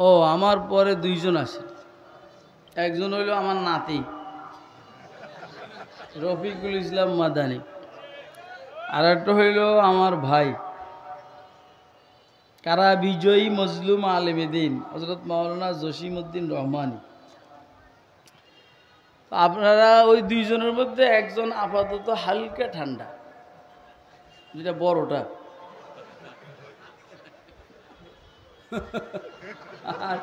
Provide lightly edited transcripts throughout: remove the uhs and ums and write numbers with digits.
ও আমার পরে দুইজন আছে, একজন হইল আমার নাতি রফিকুল ইসলাম মাদানী, আর একটা হইল আমার ভাই কারা বিজয়ী মজলুম আলেমেদিন হজরত মাওলানা জসিমউদ্দিন রহমানী। আপনারা ওই দুইজনের মধ্যে একজন আপাতত হালকা ঠান্ডা, যেটা বড়টা, আর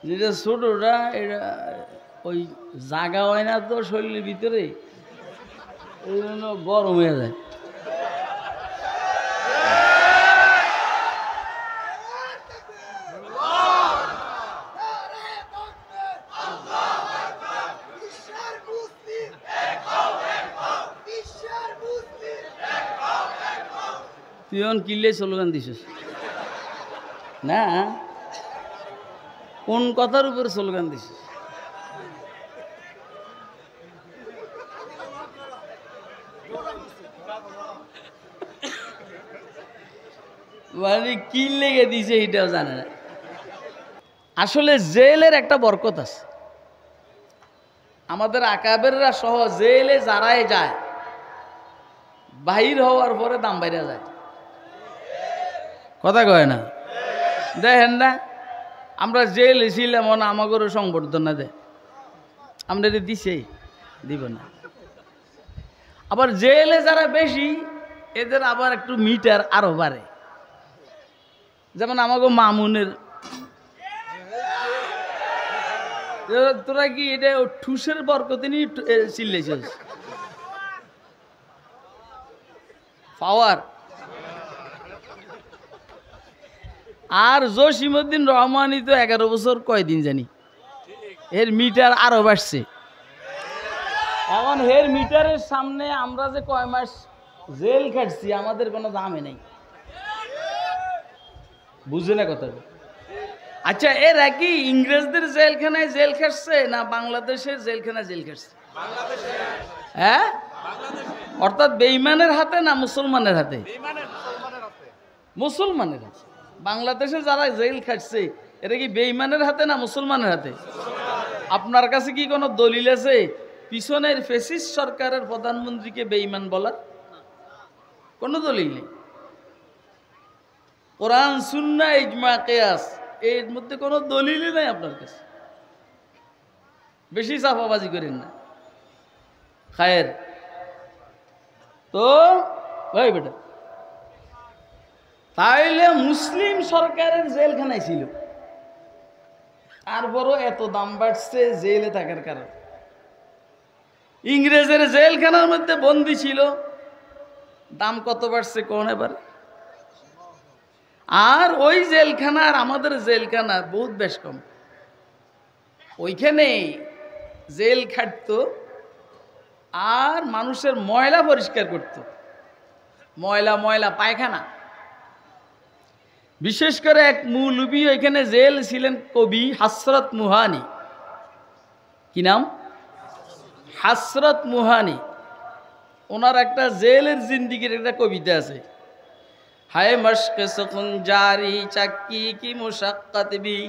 যেটা ছোটটা এটা ওই জাগা হয় না তো শরীরের ভিতরে, এই জন্য গরম হয়ে যায়। তুই এখন কিনলে স্লোগান দিছিস না, কোন কথার উপরে স্লোগান দিছিস? মানে কি লেগে দিছে এটাও জানে না। আসলে জেলের একটা বরকত আছে, আমাদের আকাবেররা সহ জেলে যারাই যায় বাহির হওয়ার পরে দাম বাইরে যায়, কথা কয় না? দেখেন না, আমরা জেলে ছিলাম না, আমাদেরও সংবর্ধনা দেয়, আমরা এটা দিছে দিব না। আবার জেলে যারা বেশি এদের আবার একটু মিটার আরো বাড়ে, যেমন আমাকে মামুনের, তোরা কি এটা ঠুসের বরকতে নিয়ে চিল্লেছিস পাওয়ার। আর জসিমউদ্দিন রহমানি তো 11 বছর কয়দিন জানি, এর মিটার আরো বাড়ছে। এখন এর মিটারের সামনে আমরা যে কয় মাস জেল খাটছি আমাদের কোনো দামে নেই, বুঝে না কথা? আচ্ছা, এরা কি ইংরেজদের জেলখানায় জেল খাটছে না বাংলাদেশের জেলখানায় জেল খাটছে? হ্যাঁ, অর্থাৎ বেঈমানের হাতে না মুসলমানের হাতে? মুসলমানের হাতে। বাংলাদেশে যারা জেল খাটছে এরা কি বেঈমানের হাতে না মুসলমানের হাতে? আপনার কাছে কি কোনো দলিল আছে পিছনের ফ্যাসিস্ট সরকারের প্রধানমন্ত্রীকে বেঈমান বলার? কোনো দলিল নেই। কোরআন সুন্নাহ ইজমা কিয়াস এর মধ্যে কোনো দলিলই নাই আপনার কাছে। বেশি চাপাবাজি করেন না, খায়ের তো ভাই বেটা। তাইলে মুসলিম সরকারের জেলখানায় ছিল, তারপরও এত দাম বাড়ছে জেলে থাকার কারণে। ইংরেজের জেলখানার মধ্যে বন্দী ছিল, দাম কত বাড়ছে কোন এবার? আর ওই জেলখানা আর আমাদের জেলখানা বহুত বেশ কম। ওইখানে জেল খাটতো আর মানুষের ময়লা পরিষ্কার করত, ময়লা ময়লা পায়খানা। বিশেষ করে এক মৌলবী ওইখানে জেল ছিলেন, কবি হযরত মুহানি। কি নাম? হযরত মুহানি। ওনার একটা জেলের জিন্দিগির একটা কবিতা আছে, হায় মশক সুকুন জারি চাক্কি কি মুশাক্কাত বি,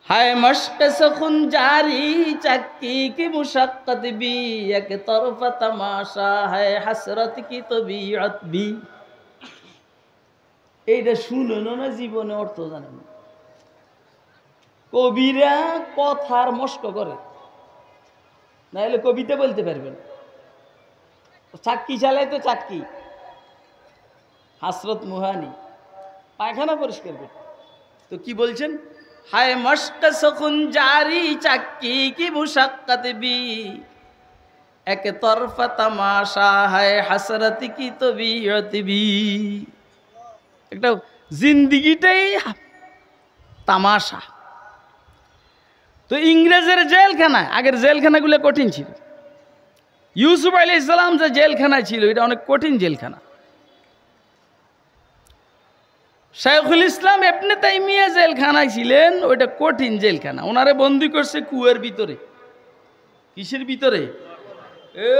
হায় মশক সুকুন জারি চাক্কি কি মুশাক্কাত বি, এক তরফা তামাশা হায় হসরত কি তবিয়ত বি। এইটা শুনেন না, জীবনে অর্থ জানেন। কবিরা কথার মস্ক করে, নাহলে কবিতা বলতে পারবেন। চাক্কি চালায় তো চাক্কি, হযরত মুহানি পায়খানা পরিষ্কার করত। তো কি বলছেন? হায় মশক সুকুন জারি চাক্কি কি মুশাক্কাত বি, এক তরফা তামাশা হায় হসরত কি তবিয়ত বি। একটা জিন্দিগিটাই তামাশা। তো ইংরেজের জেলখানা, আগের জেলখানাগুলো কঠিন ছিল। ইউসুফ আলাইহিস সালাম যে জেলখানা ছিল এটা অনেক কঠিন জেলখানা। শাইখুল ইসলাম ইবনে তাইমিয়া জেলখানায় ছিলেন, ওইটা কঠিন জেলখানা। ওনারে বন্দী করছে কুয়ের ভিতরে। কিসের ভিতরে?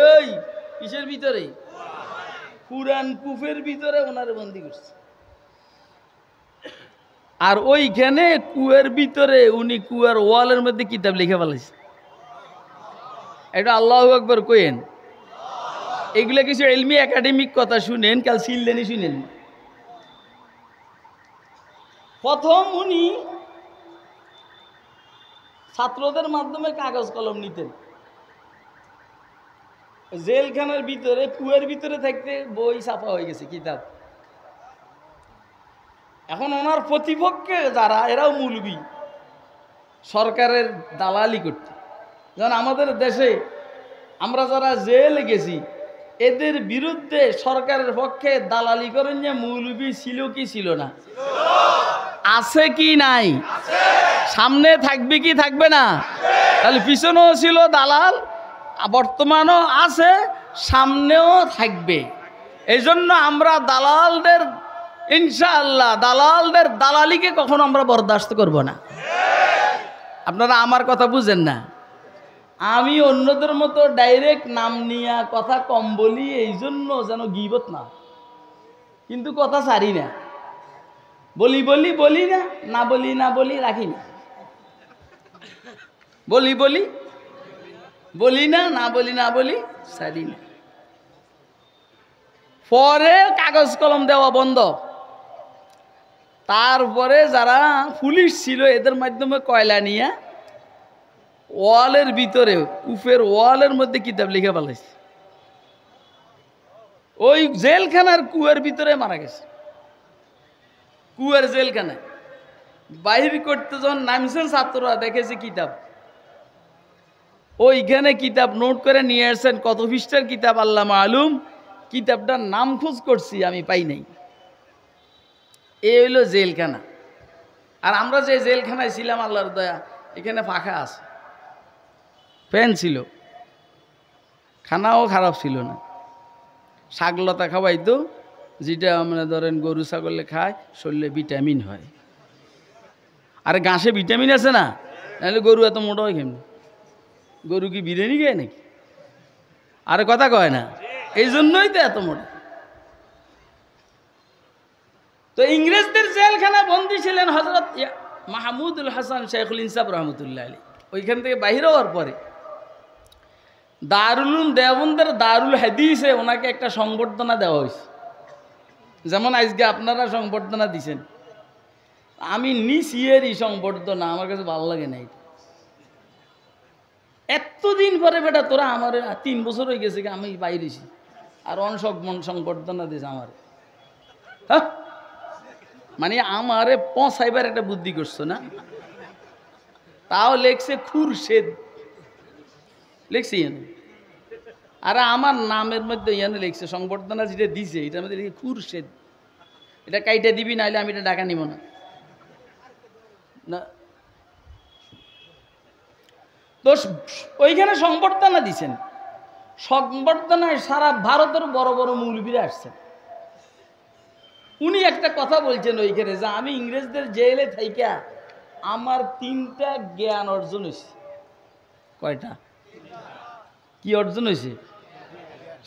এই কিসের ভিতরে? কুরআন কুফের ভিতরে ওনারে বন্দী করছে। আর ওইখানে কুয়ের ভিতরে উনি কুয়ার ওয়ালের মধ্যে কিতাব লিখে ফেলাইছে। এটা আল্লাহু আকবার কইেন। এগুলো কিছু এলমি একাডেমিক কথা শুনেন, কাল সিললেনি শুনেন। প্রথম উনি ছাত্রদের মাধ্যমে কাগজ কলম নিতেন। জেলখানার ভিতরে কুয়ের ভিতরে থাকতে বই ছাপা হয়ে গেছে, কিতাব। এখন ওনার প্রতিপক্ষে যারা, এরাও মৌলবি, সরকারের দালালি করতে। যেমন আমাদের দেশে আমরা যারা জেলে গেছি, এদের বিরুদ্ধে সরকারের পক্ষে দালালি করেন যে মৌলবি ছিল কি ছিল না, আছে কি নাই, সামনে থাকবে কি থাকবে না, তাহলে পিছনেও ছিল দালাল, বর্তমানও আছে, সামনেও থাকবে। এই জন্য আমরা দালালদের, ইনশাআল্লাহ দালালদের দালালিকে কখনো আমরা বরদাস্ত করব না। আপনারা আমার কথা বুঝেন না। আমি অন্যদের মতো ডাইরেক্ট নাম নিয়ে কথা কম বলি, এই জন্য যেন গীবত না, কিন্তু কথা ছাড়ি না। বলি বলি বলি না, না বলি না বলি রাখি না, বলি বলি বলি না, না বলি না বলি ছাড়ি না। পরে কাগজ কলম দেওয়া বন্ধ। তারপরে যারা পুলিশ ছিল এদের মাধ্যমে কয়লা নিয়ে ওয়ালের ভিতরে, কুফের ওয়ালের মধ্যে কিতাব লিখে ফেলাইছে। ওই জেলখানার কুয়ের ভিতরে মারা গেছে। কুয়ের জেলখানায় বাহির করতে যখন নামছেন ছাত্ররা, দেখেছে কিতাব, ওইখানে কিতাব নোট করে নিয়ে আসছেন। কত পৃষ্ঠার কিতাব আল্লাহ মালুম, কিতাবটার নাম খোঁজ করছি আমি পাই নাই। এই হইল জেলখানা। আর আমরা যে জেলখানায় ছিলাম, আল্লাহর দয়া, এখানে ফাঁকা আছে, ফ্যান ছিল, খানাও খারাপ ছিল না, শাকলতা খাওয়াইতো, যেটা আমরা ধরেন গরু ছাগলে খায়, শরীরে ভিটামিন হয়। আরে ঘাসে ভিটামিন আছে না, নাহলে গরু এত মোটা হয় কেমনি? গরু কি বিরিয়ানি খায় নাকি? আরে কথা কয় না, এই জন্যই তো এত মোটা। তো ইংরেজদের জেলখানা বন্দী ছিলেন হযরত মাহমুদুল হাসান শেখুল ইনসাফ রহমতুল্লাহ আলী। ওইখান থেকে বাহির হওয়ার পরে দারুল উলুম দেওবন্দের দারুল হাদিসে ওনাকে একটা সংবর্ধনা দেওয়া হয়েছে। যেমন আজকে আপনারা সংবর্ধনা দিছেন, আমি নিছি এরই সংবর্ধনা, আমার কাছে ভালো লাগে না। এতদিন পরে বেটা তোরা আমার 3 বছর হয়ে গেছে আমি বাইরেছি, আর সংবর্ধনা দিস আমার। হ্যাঁ, মানে আমারে পৌঁছাইবার একটা বুদ্ধি করছো না। তাও লেখছে খুরশেদ, লেখছি এনে। আর আমার নামের মধ্যে এনে লেখছে, সংবর্ধনা যেটা দিছে এটার মধ্যে লিখে খুরশেদ। এটা কাইটা দিবি, নাহলে আমি এটা টাকা নিব না। তো ওইখানে সংবর্ধনা দিছেন। সংবর্ধনায় সারা ভারতের বড় বড় মৌলবীরা আসছেন। উনি একটা কথা বলছেন ওইখানে, যে আমি ইংরেজদের জেলে থাইকা আমার 3টা জ্ঞান অর্জন হয়েছে। কয়টা? কি অর্জন হয়েছে?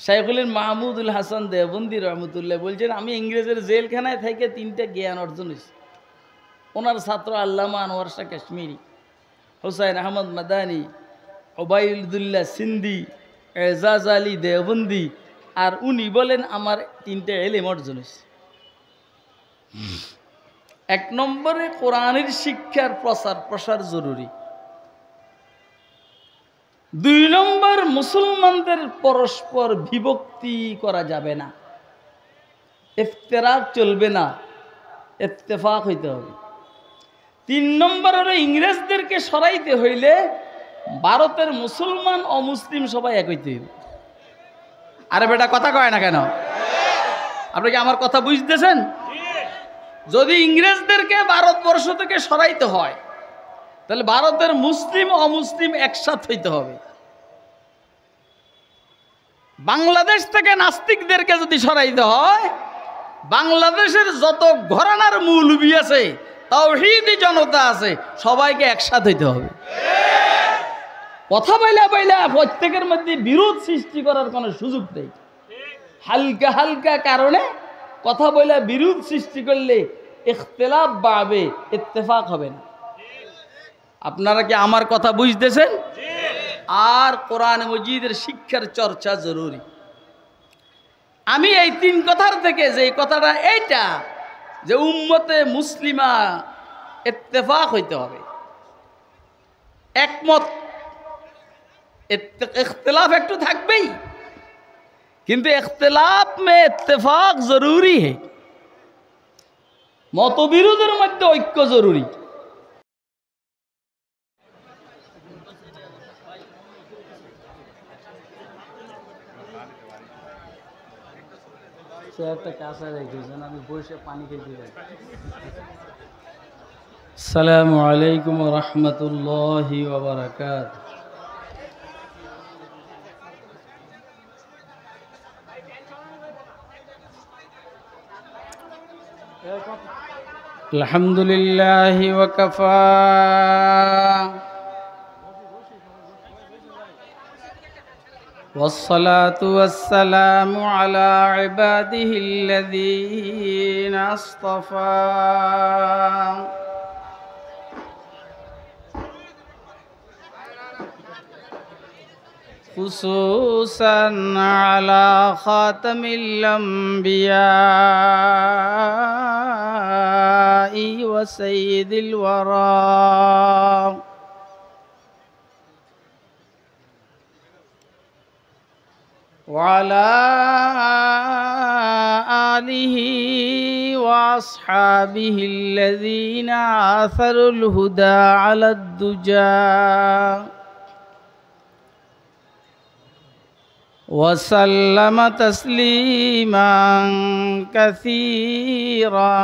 শাইখুল মাহমুদুল হাসান দেওবন্দি রহমতুল্লাহ বলছেন, আমি ইংরেজের জেলখানায় থেকে 3টা জ্ঞান অর্জন হয়েছে। ওনার ছাত্র আল্লামা আনোয়ার শাহ কাশ্মীরি, হুসাইন আহমদ মাদানী, ওবায়দুল্লাহ সিন্ধি, এজাজ আলী দেওবন্দি, আর উনি বলেন আমার 3টা এলেম অর্জন হয়েছে। 1 নম্বরে কোরআনের শিক্ষার প্রসার জরুরি। 2 নম্বর মুসলমানদের পরস্পর বিভক্তি করা যাবে না, ইফতিরাক চলবে না, ইত্তেফাক হইতে হবে। 3 নম্বর হলো ইংরেজদেরকে সরাইতে হইলে ভারতের মুসলমান অমুসলিম সবাই এক হইতে হইবে। আরে বেটা কথা কয় না কেন? আপনি কি আমার কথা বুঝতেছেন? যদি ইংরেজদেরকে ভারতবর্ষ থেকে সরাইতে হয়, তাহলে ভারতের মুসলিম অমুসলিম একসাথে হইতে হবে। বাংলাদেশ থেকে নাস্তিকদেরকে যদি সরাইতে হয়, বাংলাদেশের যত ঘরানার মৌলবী আছে, তাওহীদি জনতা আছে, সবাইকে একসাথে হইতে হবে। কথা বইলা বইলা প্রত্যেকের মধ্যে বিরোধ সৃষ্টি করার কোনো সুযোগ নেই। হালকা হালকা কারণে কথা বইলা বিরোধ সৃষ্টি করলে ইখতিলাফ বাড়বে, ইত্তেফাক হবে না। আপনারা কি আমার কথা বুঝতেছেন? আর কোরআন মজিদের শিক্ষার চর্চা জরুরি। আমি এই তিন কথার থেকে যে কথাটা এইটা যে উম্মতে মুসলিমা ইত্তেফাক হইতে হবে, একমত, इख्तिलाफ একটু থাকবেই, কিন্তু इख्तिलाफ में इत्तेफाक जरूरी है। মতবিরোধের মধ্যে ঐক্য জরুরি। আসসালামু আলাইকুম ওয়া রাহমাতুল্লাহি ওয়া বারাকাতুহু। আলহামদুলিল্লাহি ওয়া কাফা والصلاة والسلام على عباده الذين اصطفى خصوصا على خاتم الأنبياء وسيد الورى وعلى آله وأصحابه الذين آثروا الهدى على الدجى وسلم تسليما كثيرا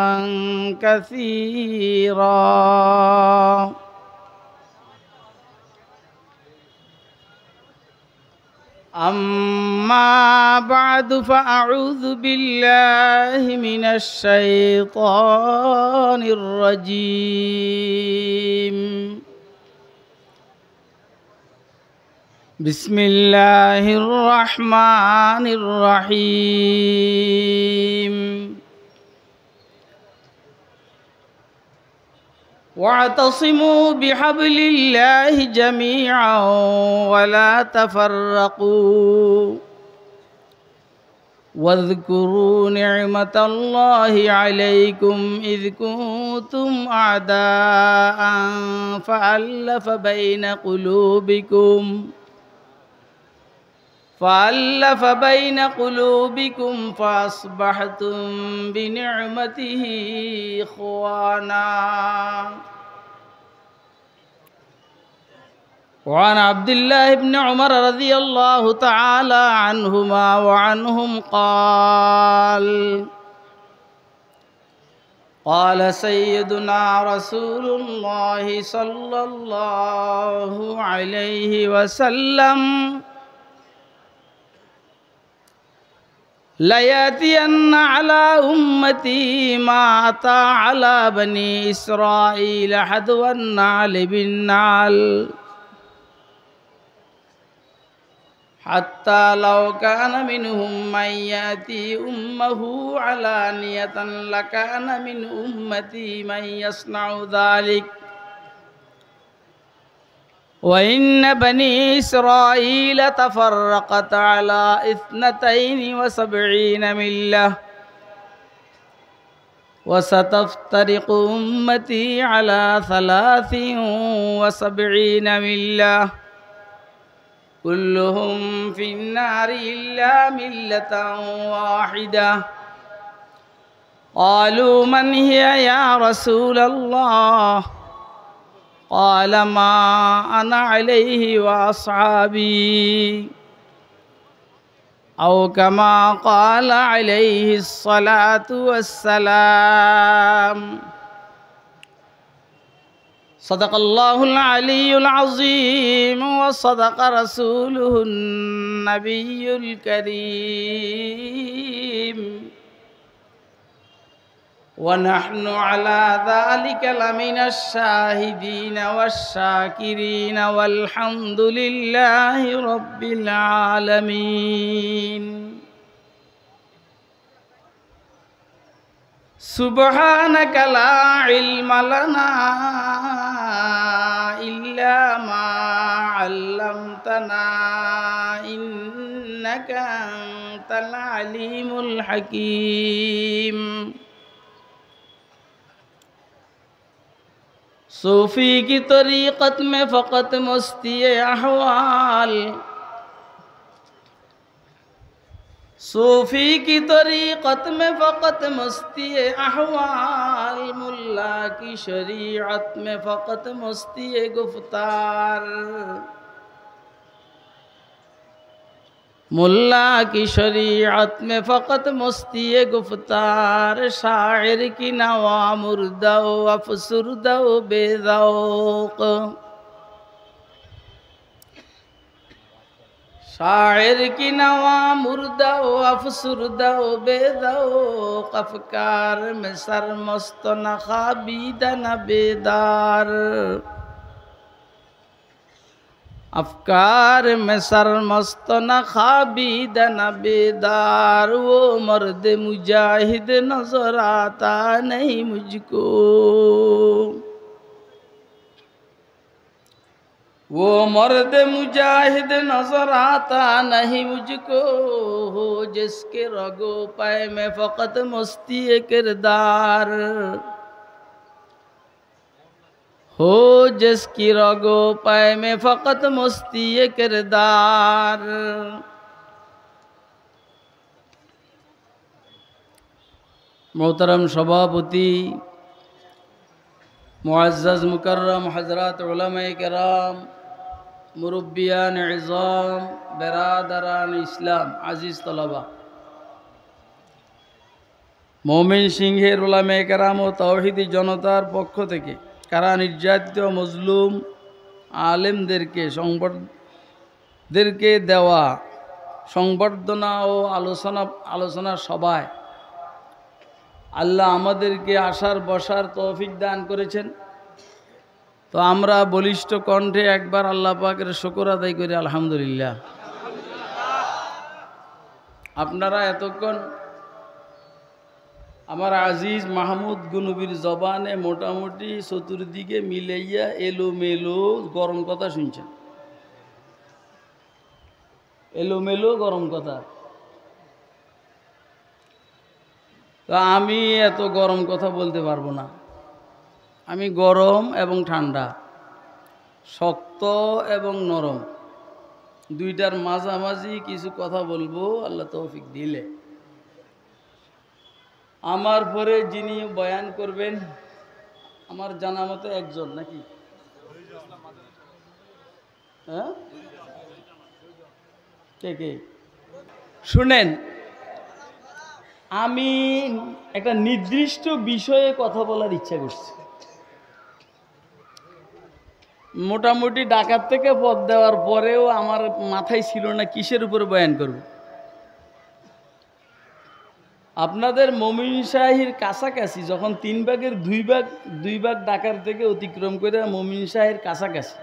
كثيرا. أما بعد فأعوذ بالله من الشيطان الرجيم. بسم الله الرحمن الرحيم. واعتصموا بحبل الله جميعا ولا تفرقوا واذكروا نعمة الله عليكم إذ كنتم أعداء فألف بين قلوبكم فأصبحتم بنعمته إخوانا. وعن عبد الله بن عمر رضي الله تعالى عنهما وعنهم قال سيدنا رسول الله صلى الله عليه وسلم ليأتين على أمتي ما أتى على بني إسرائيل حذو النعل بالنعل حتى لو كان منهم من يأتي أمه علانية لكان من أمتي من يصنع ذلك وإن بني إسرائيل تفرقت على 72 ملة وستفترق أمتي على 73 ملة كلهم في النار إلا ملة واحدة. قالوا من هي يا رسول الله؟ قال ما أنا عليه وأصحابي أو كما قال عليه الصلاة والسلام. صدق الله العلي العظيم وصدق رسوله النبي الكريم ونحن على ذلك لمن الشاهدين والشاكرين والحمد لله رب العالمين. সুবহানাকা লা ইলমা লানা ইল্লা মা আল্লামতানা ইন্নাকা আনতাল আলিমুল হাকীম। सूफी की तरीक़त में फ़क़त मस्ती अहवाल, सूफी की तरीक़त में फ़क़त मस्ती अहवाल, मुल्ला की शरीअत में फ़क़त मस्ती गुफ्तार, मुल्ला की शरीअत में फ़क़त मस्ती गुफ्तार, शायर की नवा मुर्दा अफसुरदा बेज़ौक़, शायर की नवा मुर्दा अफसुरदा बेज़ौक़, अफ़कार में सरमस्त न ख़ाबीदा न बेदार, अफ़कार में सरमस्त न ख़ाबीद न बेदार, वो मर्द मुजाहिद नज़र आता नहीं मुझको, वो मर्द मुजाहिद नज़र आता नहीं मुझको, हो जिसके रगो पे में फ़क़त मस्ती किरदार, हो जिसकी रगो पे में फ़क़त मस्ती किरदार। मोहतरम सभापति, मुअज़्ज़ज़ मुकर्रम हज़रात उलमाए किराम, मुरब्बियान इज़ाम, बिरादरान इस्लाम, आज़ीज़ तलबा, मोमिन सिंहेर उलमाए किराम ও তাওহীদি জনতার পক্ষ থেকে কারা নির্যাতিত মজলুম আলেমদেরকে দেওয়া সংবর্ধনা ও আলোচনা সভায় আল্লাহ আমাদেরকে আসার বসার তৌফিক দান করেছেন। তো আমরা বলিষ্ঠ কণ্ঠে একবার আল্লাহ পাকের শুকর আদায় করি আলহামদুলিল্লাহ। আপনারা এতক্ষণ আমার আজিজ মাহমুদ গুনবির জবানে মোটামুটি চতুর্দিকে মিলাইয়া এলোমেলো গরম কথা শুনছেন, এলোমেলো গরম কথা। তো আমি এত গরম কথা বলতে পারবো না, আমি গরম এবং ঠান্ডা, শক্ত এবং নরম, দুইটার মাঝামাঝি কিছু কথা বলবো আল্লাহ তৌফিক দিলে। আমার পরে যিনি বয়ান করবেন আমার জানা মতো একজন নাকি, হ্যাঁ কে কে শুনেন, আমি একটা নির্দিষ্ট বিষয়ে কথা বলার ইচ্ছা করছি। মোটামুটি ঢাকার থেকে পথ দেওয়ার পরেও আমার মাথায় ছিল না কিসের উপরে বয়ান করব। আপনাদের মমিনশাহীর কাছাকাছি যখন 3 ভাগের 2 ভাগ ঢাকার থেকে অতিক্রম করে মমিনশাহীর কাছাকাছি,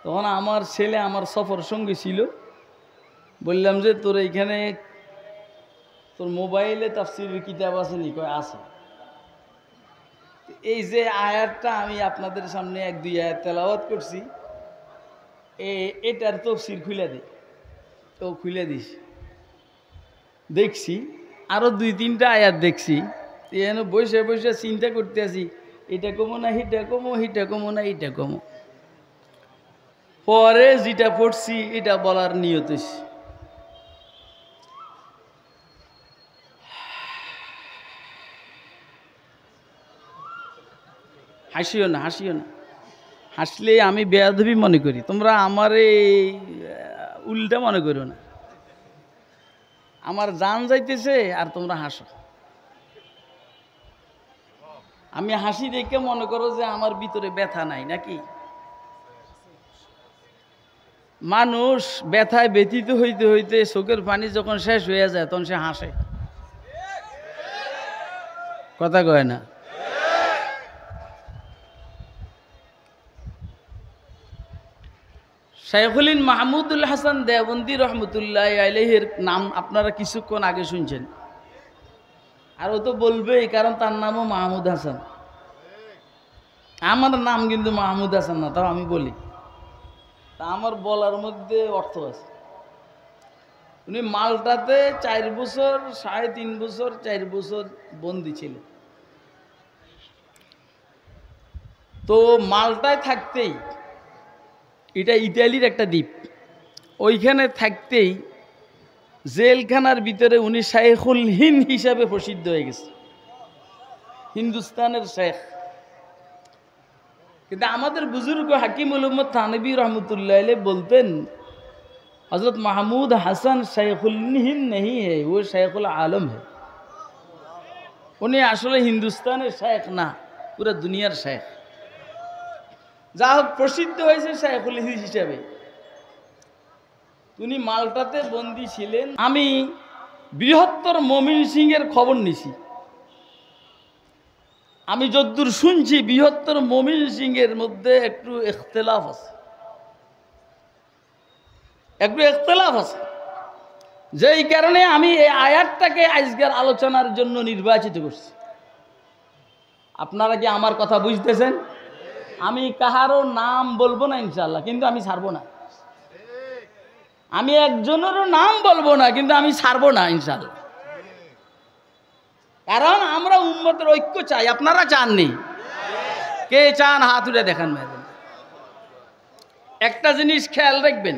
তখন আমার ছেলে আমার সফর সঙ্গী ছিল। বললাম যে তোর এইখানে তোর মোবাইলে তাফসীরের কিতাব আছে নি? কয় আছে। এই যে আয়াতটা আমি আপনাদের সামনে 1-2 আয়াত তেলাওয়াত করছি, এটার তাফসীর খুলে দে, তো খুলে দিস। দেখছি আরো 2-3টা আয়াত দেখছি, এখানে বসে বসে চিন্তা করতে আছি, এটা কমো না হিটা কমো, হিটা কমো না এটা কমো। পরে যেটা পড়ছি এটা বলার নিয়ত হইছে। হাসিও না, হাসিও না, হাসলে আমি বেয়াদবি মনে করি, তোমরা আমারে উল্টা মনে করো না। আমার জান যাইতেছে আর তোমরা হাসো। আমি হাসি দেখে মনে করো যে আমার ভিতরে ব্যথা নাই নাকি? মানুষ ব্যথায় ব্যথিত হইতে হইতে চোখের পানি যখন শেষ হয়ে যায় তখন সে হাসে, কথা কয় না? শাইখুল মাহমুদুল হাসান দেওবন্দি রহমতুল্লাহ আলাইহির নাম আপনারা কিছুক্ষণ আগে শুনছেন। আর ও তো বলবেই, কারণ তার নামও মাহমুদ হাসান। আমার নাম কিন্তু মাহমুদ হাসান না, তাও আমি বলি, তা আমার বলার মধ্যে অর্থ আছে। উনি মালটাতে 4 বছর, 3.5 বছর, 4 বছর বন্দি ছিলেন। তো মালটায় থাকতেই, এটা ইতালির একটা দ্বীপ, ওইখানে থাকতেই জেলখানার ভিতরে উনি শাইখুল হিন্দ হিসাবে প্রসিদ্ধ হয়ে গেছে, হিন্দুস্তানের শেখ। কিন্তু আমাদের বুজুর্গ হাকিমুল উম্মত থানবী রহমতুল্লাহ আলাইহি বলতেন, हजरत महमूद हसन शेखुल हिंद नहीं है, वो शेखुल आलम है। उन्हें আসলে হিন্দুস্তানের শেখ না, পুরো দুনিয়ার শেখ। যা হোক, প্রসিদ্ধ হয়েছে শেখুল হিন্দ হিসাবে। উনি মাল্টাতে বন্দী ছিলেন। আমি বৃহত্তর ময়মনসিংহের খবর নিছি। আমি যদ্দূর শুনছি বৃহত্তর ময়মনসিংহের মধ্যে একটু ইখতিলাফ আছে, যেই কারণে আমি এই আয়াতটাকে আজকের আলোচনার জন্য নির্বাচিত করছি। আপনারা কি আমার কথা বুঝতেছেন? আমি কাহারও নাম বলবো না ইনশাআল্লাহ, কিন্তু আমি ছাড়বো না। আমি একজনেরও নাম বলবো না, কিন্তু আমি ছাড়বো না ইনশাআল্লাহ। কারণ আমরা উম্মতের ঐক্য চাই। আপনারা চাননি? কে চান হাত উঠে দেখান। একটা জিনিস খেয়াল রাখবেন,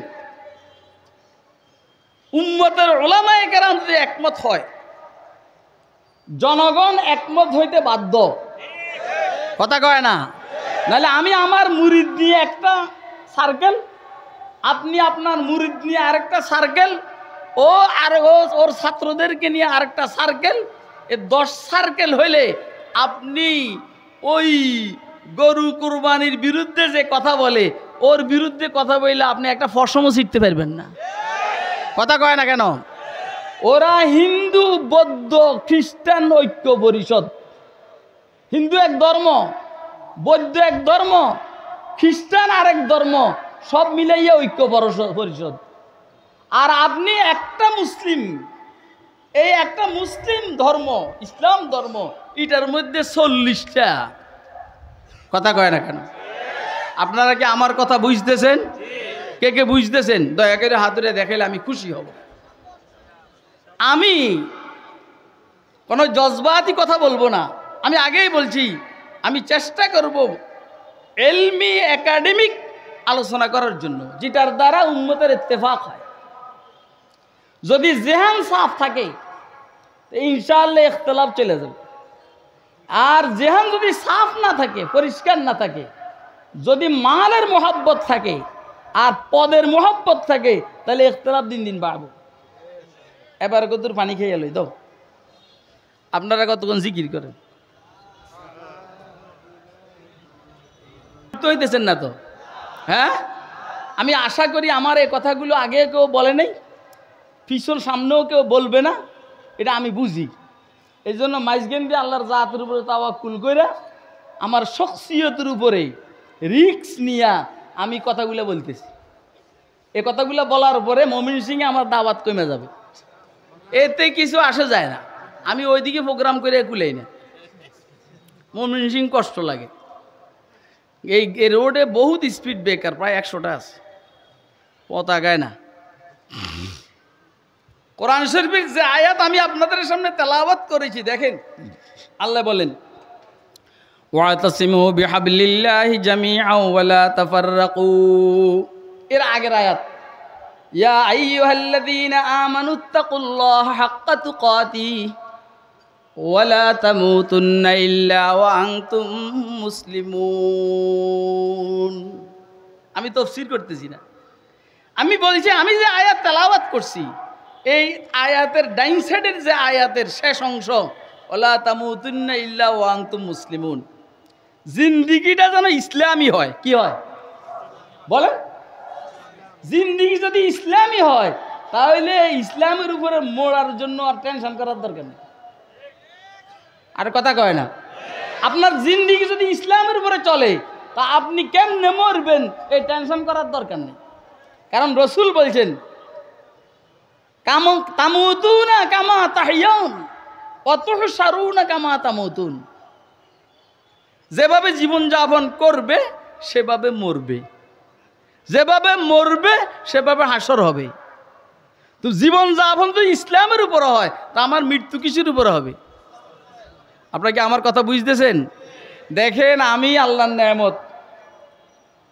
উম্মতের উলামায়ে কেরাম যদি একমত হয়, জনগণ একমত হইতে বাধ্য। কথা কয় না? নাহলে আমি আমার মুরিদ নিয়ে একটা সার্কেল, আপনি আপনার মুরিদ নিয়ে আরেকটা সার্কেল, ও আর ওর ছাত্রদেরকে নিয়ে আরেকটা সার্কেল, এই 10 সার্কেল হইলে আপনি ওই গরু কুরবানির বিরুদ্ধে যে কথা বলে, ওর বিরুদ্ধে কথা বললে আপনি একটা ফসমও ছিটতে পারবেন না। কথা কয় না কেন? ওরা হিন্দু, বৌদ্ধ, খ্রিস্টান ঐক্য পরিষদ। হিন্দু এক ধর্ম, বৌদ্ধ এক ধর্ম, খ্রিস্টান আরেক ধর্ম, সব মিলাইয়া ঐক্য পরিষদ। আর আপনি একটা মুসলিম, এই একটা মুসলিম ধর্ম, ইসলাম ধর্ম, এটার মধ্যে 40টা। কথা কয় না কেন? আপনারা কি আমার কথা বুঝতেছেন? কে কে বুঝতেছেন? দয়া করে হাতুড়ে দেখাইলে আমি খুশি হব। আমি কোনো জজবাতি কথা বলবো না। আমি আগেই বলছি, আমি চেষ্টা করব এলমি একাডেমিক আলোচনা করার জন্য, যেটার দ্বারা উম্মতের ইত্তেফাক হয়। যদি জেহান সাফ থাকে ইনশাআল্লাহ ইখতিলাফ চলে যাবে। আর জেহান যদি সাফ না থাকে, পরিষ্কার না থাকে, যদি মালের মোহাব্বত থাকে আর পদের মোহাব্বত থাকে, তাহলে ইখতিলাফ দিন দিন বাড়বে। এবার কতদূর পানি খেয়ে এলোই তো? আপনারা কতক্ষণ জিকির করেন? তো হইতেছেন না তো? হ্যাঁ, আমি আশা করি আমার এই কথাগুলো আগে কেউ বলে নাই, পিছন সামনেও কেউ বলবে না, এটা আমি বুঝি। এই জন্য মাইজগেন দিয়ে আল্লাহর জাতের উপরে তাওয়াক্কুল কইরা আমার শখসিয়তের উপরে রিস্ক নিয়া আমি কথাগুলো বলতেছি। এই কথাগুলো বলার পরে ময়মনসিংহে আমার দাওয়াত কমে যাবে, এতে কিছু আসে যায় না। আমি ওইদিকে প্রোগ্রাম করে কুলাই না, ময়মনসিংহ কষ্ট লাগে। এই রোডে বহুত স্পিড ব্রেকার, প্রায় 100টা আছে, পতাকায় না। কোরআন শরীফের যে আয়াত আমি আপনাদের সামনে তেলাওয়াত করেছি, দেখেন আল্লাহ বলেন, ওয়াতাসিমু বিহাবলিল্লাহি জামিআন ওয়া লা তাফাররাকু। এর আগের আয়াত, ইয়া আইয়ুহাল্লাযীনা আমানুত্তাকুল্লাহা হাক্কা তুকাতিহি ওয়া লা তামুতুন্না ইল্লা ওয়া আনতুম মুসলিমুন। আমি তাফসীর করতেছি না, আমি বলছি আমি যে আয়াত তেলাওয়াত করছি, এই আয়াতের ডাইন সাইডের যে আয়াতের শেষ অংশ, ওয়ালা তামুতুন্না ইল্লা ওয়া আনতুম মুসলিমুন, জিন্দিগিটা যেন ইসলামী হয়। কি হয় বলেন? জিন্দিগি যদি ইসলামী হয়, তাহলে ইসলামের উপরে মরার জন্য আর টেনশন করার দরকার নেই। আর কথা কয় না? আপনার জিন্দিগি যদি ইসলামের উপরে চলে, তা আপনি কেমনে মরবেন এই টেনশন করার দরকার নেই। কারণ রসুল বলছেন, তামুতুনা কামা তাহইয়াউন, অতুহশারুনা কামা তামুতুন, যেভাবে জীবন যাপন করবে সেভাবে মরবে, যেভাবে মরবে সেভাবে হাসর হবে। তো জীবন যাপন তো ইসলামের উপর হয়, তা আমার মৃত্যু কিসের উপর হবে? আপনারা কি আমার কথা বুঝতেছেন? দেখেন, আমি আল্লাহর নেয়ামত,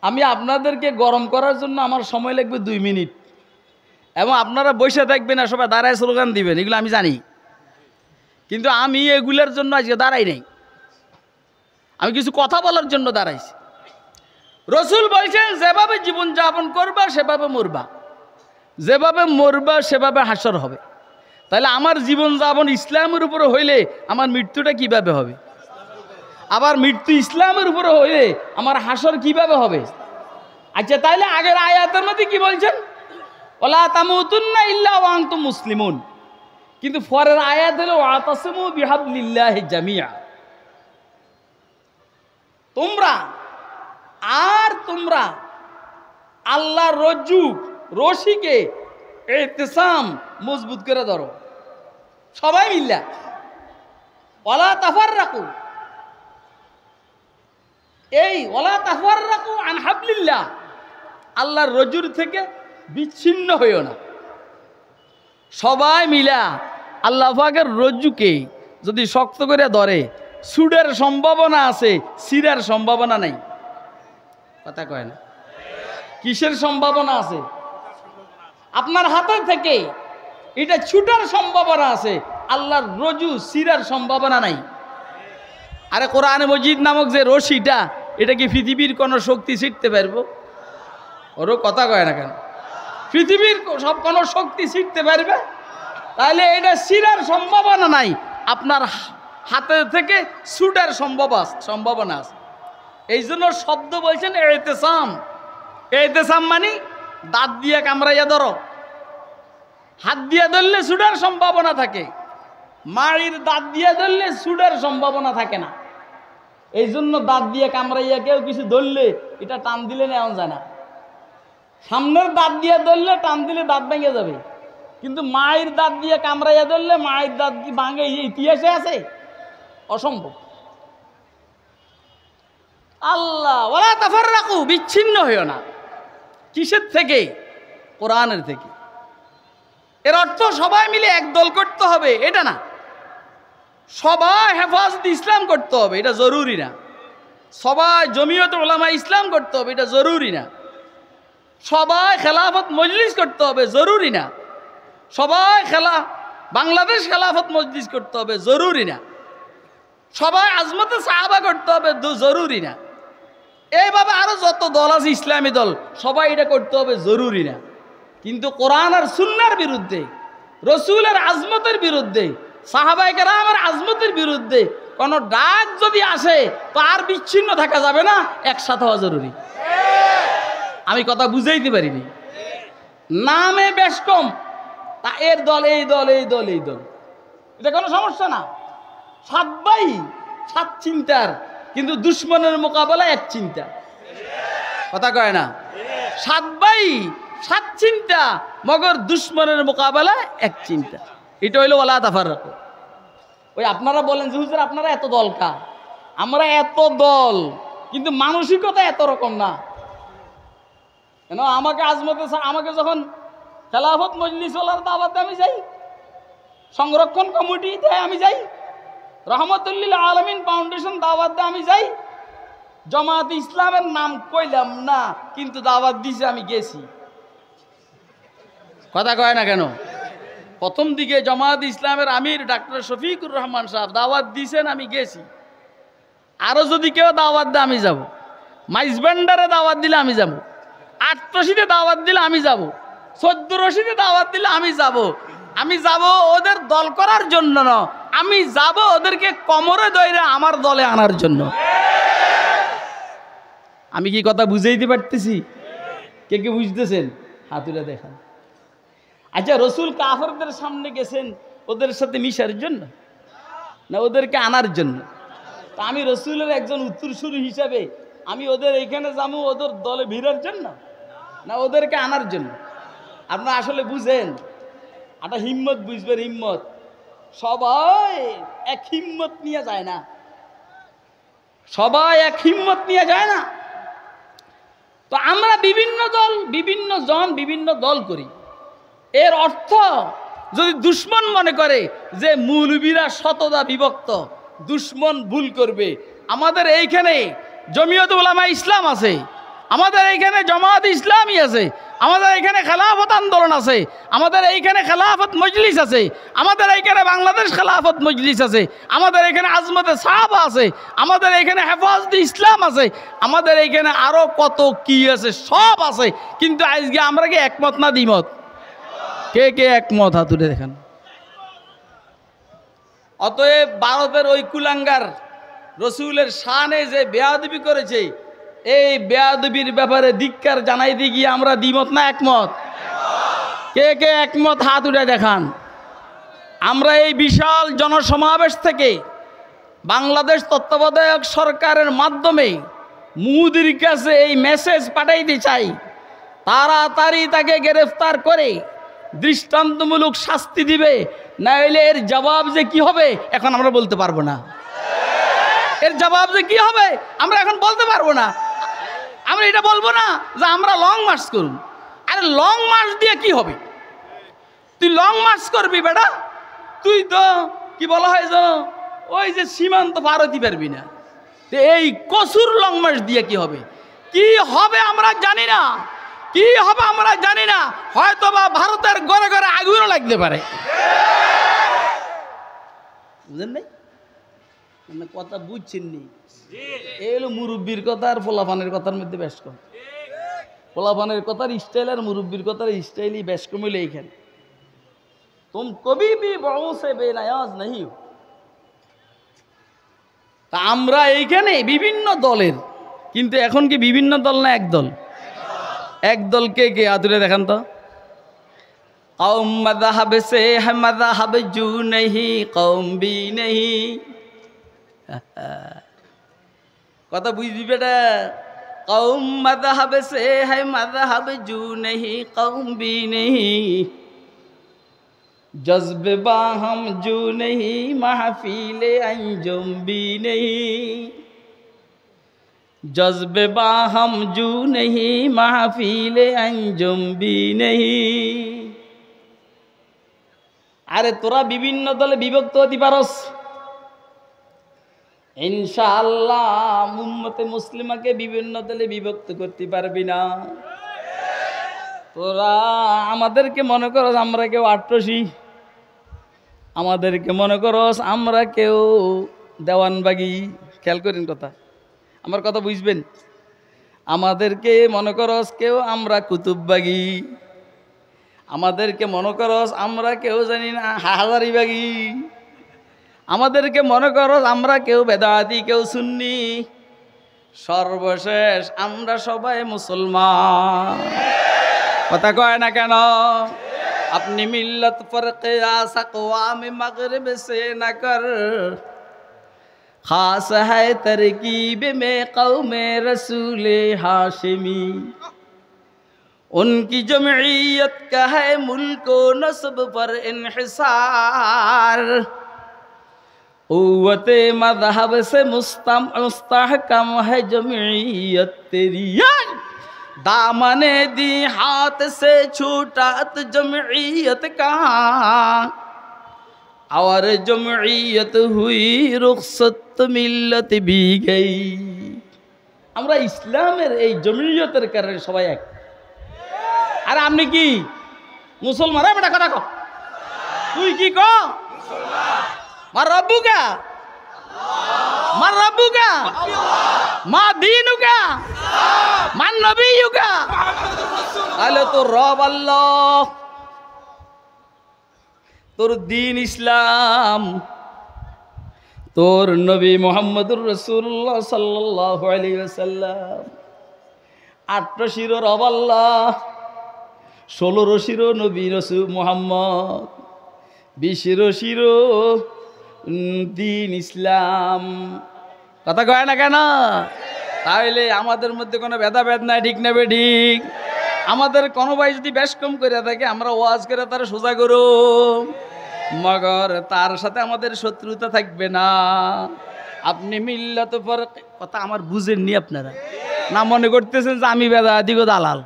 আমি আপনাদেরকে গরম করার জন্য আমার সময় লাগবে 2 মিনিট, এবং আপনারা বসে থাকবেন না, সবাই দাঁড়ায় স্লোগান দিবেন, এগুলো আমি জানি। কিন্তু আমি এগুলোর জন্য আজকে দাঁড়াই নাই, আমি কিছু কথা বলার জন্য দাঁড়াইছি। রসুল বলছেন যেভাবে জীবন যাপন করবা সেভাবে মরবা, যেভাবে মরবা সেভাবে হাসর হবে। তাহলে আমার জীবন যাপন ইসলামের উপরে হইলে আমার মৃত্যুটা কিভাবে হবে? আবার মৃত্যু ইসলামের উপরে হইলে আমার হাসর কিভাবে হবে? আচ্ছা, তাইলে আগের আয়াতের মধ্যে কি বলছেন? ওয়ালা তামুতুন্না ইল্লা ওয়া আনতুম মুসলিমুন, কিন্তু পরের আয়াত হলো ওয়াতাসিমু বিহাবলিল্লাহি জামিআ। তোমরা আল্লাহর রশিকে ইতিসাম মজবুত করে ধরো, সবাই মিল্লা। ওয়ালা তাফাররাকু, এই ওয়ালা তাফাররাকু আন হাবলিল্লাহ, আল্লাহর রজ্জুর থেকে বিচ্ছিন্ন হইও না। সবাই মিলা আল্লাহ পাকের রজ্জুকে যদি শক্ত করে ধরে, ছুটের সম্ভাবনা আছে, ছিঁড়ার সম্ভাবনা নাই। কথা কয় না? কিসের সম্ভাবনা আছে? আপনার হাতের থেকে এটা ছুটার সম্ভাবনা আছে, আল্লাহর রজ্জু ছিঁড়ার সম্ভাবনা নাই। আরে কোরআনে মজিদ নামক যে রশিটা, এটা কি পৃথিবীর কোনো শক্তি ছিঁড়তে পারবো? ওরও কথা কয় না কেন? পৃথিবীর সব কোনো শক্তি ছিঁড়তে পারবে? তাহলে এটা ছিঁড়ার সম্ভাবনা নাই, আপনার হাতের থেকে ছুটার সম্ভাবনা আছে। এই জন্য শব্দ বলছেন ইতিসাম। ইতিসাম মানে দাঁত দিয়ে কামড়াইয়া ধরো, হাত দিয়ে ধরলে ছুটার সম্ভাবনা থাকে, মাড়ির দাঁত দিয়ে ধরলে ছুটার সম্ভাবনা থাকে না। এই জন্য দাঁত দিয়ে কামড়াইয়া কেউ কিছু ধরলে এটা টান দিলে নেওয়া যায় না। সামনের দাঁত দিয়ে ধরলে টান দিলে দাঁত ভেঙে যাবে, কিন্তু মায়ের দাঁত দিয়ে কামড়াইয়া ধরলে মায়ের দাঁত কি ভাঙে? এই ইতিহাসে আছে? অসম্ভব। আল্লাহ ওয়ালা তাফাররাকু, বিচ্ছিন্ন হইও না। কিসের থেকে? কোরআনের থেকে। এর অর্থ সবাই মিলে একদল করতে হবে এটা না, সবাই হেফাজত ইসলাম করতে হবে এটা জরুরি না, সবাই জমিয়ত উলামা ইসলাম করতে হবে এটা জরুরি না, সবাই খেলাফত মজলিস করতে হবে জরুরি না, সবাই বাংলাদেশ খেলাফত মজলিস করতে হবে জরুরি না, সবাই আজমতে সাহাবা করতে হবে জরুরি না। এইভাবে আরো যত দল আছে ইসলামী দল, সবাই এটা করতে হবে জরুরি না। কিন্তু কোরআন আর সুন্নাহর বিরুদ্ধে, রসুলের আজমতের বিরুদ্ধে, সাহাবায়ে কেরামের আজমতের বিরুদ্ধে কোন ডাক যদি আসে, তো আর বিচ্ছিন্ন থাকা যাবে না, একসাথে হওয়া জরুরি। আমি কথা বুঝাইতে পারিনি। নামে বেশ কম, তা এর দল এই দল এই দল এই দল, এটা কোনো সমস্যা না। 7 ভাই 7 চিন্তার, কিন্তু দুশ্মনের মোকাবেলা এক চিন্তা। কথা কয় না? 7 ভাই 7 চিন্তা, মগর দুশ্মনের মোকাবেলা এক চিন্তা। এটা হইলো ওয়ালা তাফাররাকু। ওই আপনারা বলেন যে হুজুর আপনারা এত দল কা? আমরা এত দল, কিন্তু মানসিকতা এত রকম না। কেন আমাকে আমাকে যখন খেলাফত মজলিসওয়ালার দাওয়াতে আমি যাই, সংরক্ষণ কমিটিতে আমি যাই, রহমতুল্লিল আলমিন ফাউন্ডেশন দাওয়াতে আমি যাই, জামাত ইসলামের নাম কইলাম না, কিন্তু দাওয়াত দিছে আমি গেছি। কথা কয় না কেন? প্রথম দিকে জামাত ইসলামের আমির ডাক্তার শফিকুর রহমান সাহেব দাওয়াত দিয়েছেন, আমি গেছি। আরো যদি কেউ দাওয়াত দেয় আমি যাব, মাইজবান্ডারে দাওয়াত দিলে আমি যাব, 8 রশিদে দাওয়াত দিলে আমি যাব, 14 রশিদে দাওয়াত দিলে আমি যাব। আমি যাব ওদের দল করার জন্য না, আমি যাব ওদেরকে কোমরে ধরে আমার দলে আনার জন্য। আমি কি কথা বুঝাইতে পারতেছি? কে কে বুঝতেছেন? হাতুড়ে দেখান। আচ্ছা, রসুল কাফেরদের সামনে গেছেন ওদের সাথে মিশার জন্য না ওদেরকে আনার জন্য? তা আমি রসুলের একজন উত্তরসূরি হিসাবে আমি ওদের এইখানে যাবো ওদের দলে ভিড়ার জন্য না ওদেরকে আনার জন্য? আপনারা আসলে বুঝেন, একটা হিম্মত বুঝবেন। হিম্মত সবাই এক হিম্মত নিয়ে যায় না, সবাই এক হিম্মত নিয়ে যায় না। তো আমরা বিভিন্ন দল, বিভিন্ন জন, বিভিন্ন দল করি। এর অর্থ যদি দুশ্মন মনে করে যে মৌলবীরা শতদা বিভক্ত, দুশ্মন ভুল করবে। আমাদের এইখানে জমিয়ত উলামা ইসলাম আছে, আমাদের এইখানে জামাত ইসলামী আছে, আমাদের এইখানে খেলাফত আন্দোলন আছে, আমাদের এইখানে খেলাফত মজলিস আছে, আমাদের এইখানে বাংলাদেশ খেলাফত মজলিস আছে, আমাদের এখানে আজমতে সাহাবা আছে, আমাদের এখানে হেফাজতে ইসলাম আছে, আমাদের এইখানে আরো কত কি আছে, সব আছে। কিন্তু আজকে আমরা কি একমত না দ্বিমত? কে কে একমত হাত তুলে দেখেন। অতএব ভারতের ওই কুলাঙ্গার রসুলের শানে যে বেয়াদবি করেছে, এই বেয়াদবির ব্যাপারে ধিক্কার জানাইতে গিয়ে আমরা দ্বিমত না একমত? কে কে একমত হাত উঠে দেখান। আমরা এই বিশাল জনসমাবেশ থেকে বাংলাদেশ তত্ত্বাবধায়ক সরকারের মাধ্যমে মোদির কাছে এই মেসেজ পাঠাইতে চাই, তাড়াতাড়ি তাকে গ্রেফতার করে দৃষ্টান্তমূলক শাস্তি দিবে, না হলে এর জবাব যে কি হবে এখন আমরা বলতে পারবো না। এর জবাব যে কি হবে আমরা এখন বলতে পারবো না। আমরা এটা বলবো না যে আমরা লং মার্চ করুন। আরে লং মার্চ দিয়ে কি হবে? তুই লং মার্চ করবি বেটা, তুই তো কি বলা হয় যে ওই যে সীমান্ত পার হতে পারবি না। এই কসুর লং মার্চ দিয়ে কি হবে? কি হবে আমরা জানি না, কি হবে আমরা জানি না। হয়তো বা ভারতের ঘরে ঘরে আগুনও লাগতে পারে, বুঝলেন নাই? মানে কথা বুঝছেন নি? এই হলো মুরব্বীর কথা আর পোলাপানের কথার মধ্যে বেশ কম। পোলাপানের কথার স্টাইল আর মুরব্বীর কথার স্টাইলই বেশ কম হইলে এইখানে। তুম কবি বি বড় সে বেনায়াজ নাহি। তা আমরা এইখানে বিভিন্ন দলের, কিন্তু এখন কি বিভিন্ন দল না এক দল? এক দল কে কে আদুরে দেখান তো। কৌম মযহব সে है मज़हब जू नहीं कौम भी नहीं। কথা বুঝবি বেটা। कौम मज़हब से है मज़हब जू नहीं कौम भी नहीं। जज्बे बाहम जू नहीं महफिले अंजुम भी नहीं। जज्बे बाहम जू नहीं महफिले अंजुम भी नहीं। আরে তোরা বিভিন্ন দলে বিভক্ত হতে পারস, ইনশাআল্লাহ উম্মতে মুসলিমাকে বিভিন্ন দলে বিভক্ত করতে পারবি না। তোরা আমাদেরকে মনে করস আমরা কেউ আট্রসি, আমাদেরকে মনে করস আমরা কেউ দেওয়ানবাগি। খেয়াল করেন কথা, আমার কথা বুঝবেন। আমাদেরকে মনে করস কেউ আমরা কুতুববাগি, আমাদেরকে মনে করস আমরা কেউ জানি না হাজারিবাগি, আমাদেরকে মনে করস আমরা কেউ বেদাতি কেউ সুন্নি। সর্বশেষ আমরা সবাই মুসলমান। কথা কয় না কেন? আপনি মিল্লত পর কিয়াস আকওয়াম মাগরিব সে না কর। खास है तरकीब में कौम रसूल हाशिमी। उनकी जमईयत का है मुल्क व नस्ब पर इन्हिसार। क़ुव्वत मज़हब से मुस्तहकम है जमईयत तेरी। दामने दी हाथ से छूटा तो जमईयत कहाँ। और जमईयत हुई रुखसत मिल्लत भी गई। আমরা ইসলামের এই জমিয়তের কারণে সবাই এক। আরে আপনি কি মুসলমান? বেটা কথা কও, তুই কি ক? মার রব্বুকা, মার রব্বুকা, মা দীনুকা, মান নবিয়ুকা। তাহলে তো রব আল্লাহ, তোর দিন ইসলাম, তোর নবী মুহাম্মদুর রাসূলুল্লাহ সাল্লাল্লাহু আলাইহি ওয়াসাল্লাম। 8 শিরো রব আল্লাহ, 16 শিরো নবী রাসূল মুহাম্মদ, 20 শিরো দিন ইসলাম। কথা কয় না কেন? তাহলে আমাদের মধ্যে কোনো ভেদাভেদ নাই, ঠিক না বেঠিক? আমাদের কোনো ভাই যদি বেশ কম করে থাকে আমরা ওয়াজ করে তারা সোজা করো। মগর তার সাথে আমাদের শত্রুতা থাকবে না। আপনি মিল্লাত ফরক কথা আমার বুঝেননি আপনারা, না মনে করতেছেন যে আমি বেদায়াতিগো দালাল,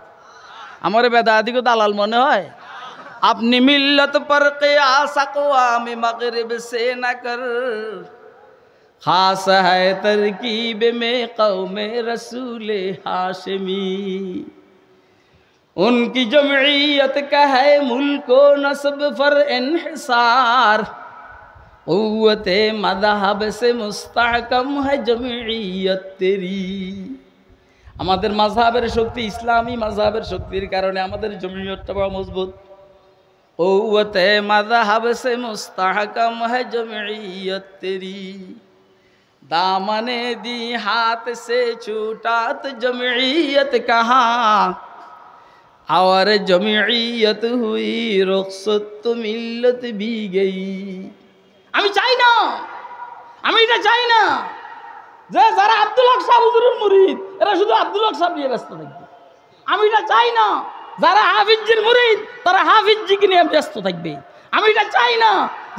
আমার বেদায়াতিগো দালাল মনে হয়? আপনি মিল্লাত पर क़ियास अक़वाम मग़रिब से न कर, खास है तरकीब में क़ौम रसूल हाशमी, उनकी जमईयत का है मुल्क व नस्ब पर इन्हिसार, क़ुव्वत मज़हब से मुस्तहकम है जमईयत तेरी। আমাদের মাযহাবের শক্তি, ইসলামী মাযহাবের শক্তির কারণে আমাদের জমিয়তটা বড় মজবুত। क़ुव्वत मज़हब से मुस्तहकम है जमईयत तेरी, दामने दी हाथ से छूटा तो जमईयत कहाँ, और जमईयत हुई रुखसत तो मिल्लत भी गई। আমি চাই না, আমি এটা চাই না যে যারা আব্দুল হক সাহেব হুজুরের মুরিদ এরা শুধু আব্দুল হক সাহেব নিয়ে ব্যস্ত থাকবে। আমি এটা চাই না যারা হাফিজজির মুরিদ তারা হাফিজজিকে নিয়ে ব্যস্ত থাকবে। আমি এটা চাই না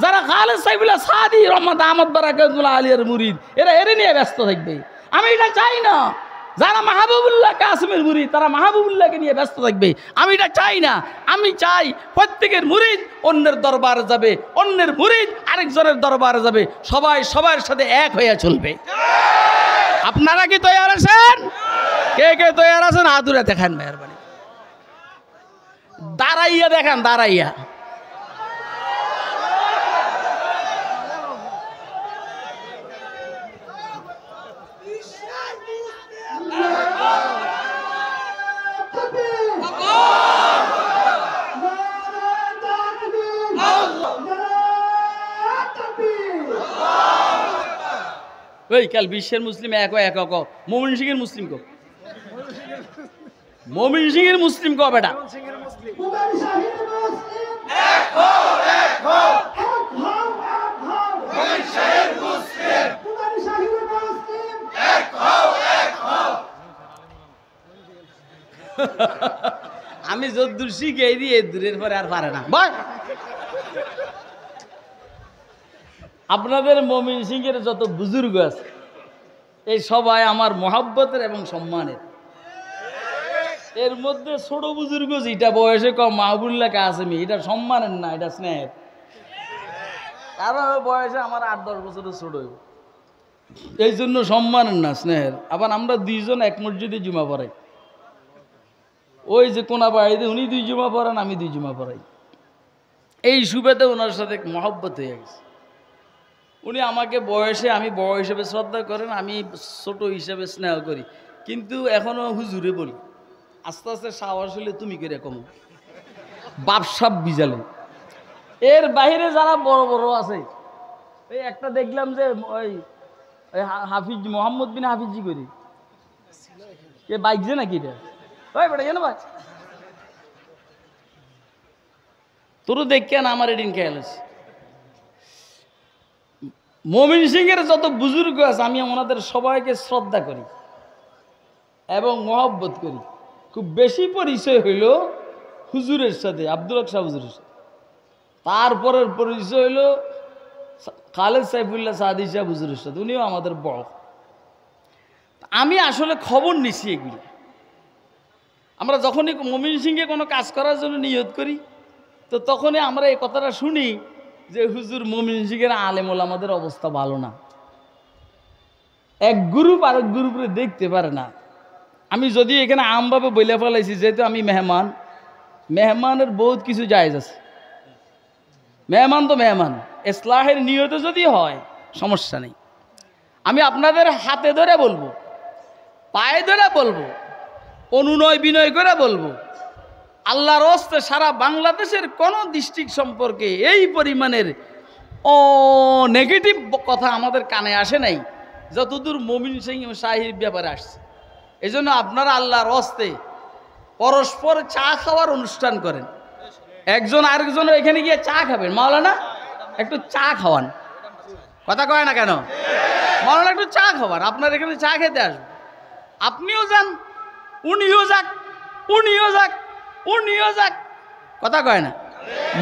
যারা খালেদ সাইফুল্লাহ সাদি রহমত আহমদ বারাকাতুল্লাহ আলিয়ার মুরিদ এরা এর নিয়ে ব্যস্ত থাকবে। আমি এটা চাই না যারা মাহবুবুল্লাহ কাসিমের মুরিদ তারা মাহবুবুল্লাহকে নিয়ে ব্যস্ত থাকবে। আমি এটা চাই না। আমি চাই প্রত্যেকের মুরিদ অন্যের দরবারে যাবে, অন্যের মুরিদ আরেকজনের দরবারে যাবে, সবাই সবার সাথে এক হয়ে চলবে। আপনারা কি তৈরি আছেন? কে কে তৈরি আছেন হাতুড়ে দেখান মেহরবানি, দাঁড়াইয়া দেখান, দাঁড়াইয়া। ওই কাল বিশ্বের মুসলিম এক এক মোমিন সিংহের মুসলিম কো, মোমিন সিংহের মুসলিম কো বেটা, আমি যদ্দূর শিখে দিয়ে দূরের পরে আর পারে না ভাই। আপনাদের মমিন সিংহের যত বুজুর্গ আছে এই সবাই আমার মহব্বতের এবং সম্মানের। এর মধ্যে ছোট বুজুর্গ যেটা বয়সে কম মাহবুবুল্লাহ কাসেমি, এটা সম্মানের না, এটা স্নেহের। কারণ বয়সে আমার 8-10 বছরের ছোট, এই জন্য সম্মানের না, স্নেহের। আবার আমরা দুইজন এক মসজিদে জুমা পড়াই, ওই যে কোনা বাড়িতে উনি 2 জুমা পড়ান, আমি 2 জুমা পড়াই। এই সুবাদে ওনার সাথে মহব্বত হয়ে গেছে। উনি আমাকে বয়সে, আমি বড় হিসেবে শ্রদ্ধা করেন, আমি ছোট হিসেবে স্নেহ করি, কিন্তু এখনো হুজুরে বলি। আস্তে আস্তে সাহস হলে তুমি করে কম বাপসাপ বিজালে। এর বাইরে যারা বড় বড় আছে, এই একটা দেখলাম যে ওই হাফিজ মোহাম্মদ বিন হাফিজি করি, এ বাইক যে নাকি এটা, ওই বেটা কেন ভাই তোর দেখে না আমার এদিন খেয়াল আছে। মমিন সিংহের যত বুজুর্গ আছে আমি ওনাদের সবাইকে শ্রদ্ধা করি এবং মহব্বত করি। খুব বেশি পরিচয় হইল হুজুরের সাথে, আব্দুল হক সাহেব হুজুরের সাথে। তারপরের পরিচয় হইল খালেদ সাইফুল্লাহ সাদি সাহেব হুজুরের সাথে, উনিও আমাদের বড়। আমি আসলে খবর নিছি এগুলি। আমরা যখনই মমিন সিংহে কোনো কাজ করার জন্য নিয়ত করি তো তখনই আমরা এই কথাটা শুনি যে হুজুর মমিন সিংহের আলেম ওলামাদের অবস্থা ভালো না, এক গ্রুপ আরেক গ্রুপে দেখতে পারে না। আমি যদি এখানে আমভাবে বলে ফেলাইছি, যেহেতু আমি মেহমান, মেহমানের বহুত কিছু জায়েজ আছে। মেহমান তো মেহমান, ইসলাহের নিয়তে যদি হয় সমস্যা নেই। আমি আপনাদের হাতে ধরে বলবো, পায়ে ধরে বলবো, অনুনয় বিনয় করে বলবো, আল্লাহর হস্তে সারা বাংলাদেশের কোন ডিস্ট্রিক্ট সম্পর্কে এই পরিমাণের নেগেটিভ কথা আমাদের কানে আসে নাই যতদূর মমিন সিং শাহীর ব্যাপারে আসছে। এই জন্য আপনারা আল্লাহর হস্তে পরস্পর চা খাওয়ার অনুষ্ঠান করেন, একজন আরেকজনের এখানে গিয়ে চা খাবেন। মাওলানা একটু চা খাওয়ান, কথা কয় না কেন? মাওলানা একটু চা খাওয়ান, আপনার এখানে চা খেতে আসবে। আপনিও যান, উনিও যাক, উনিও যাক, উনিও যাক, কথা কয় না?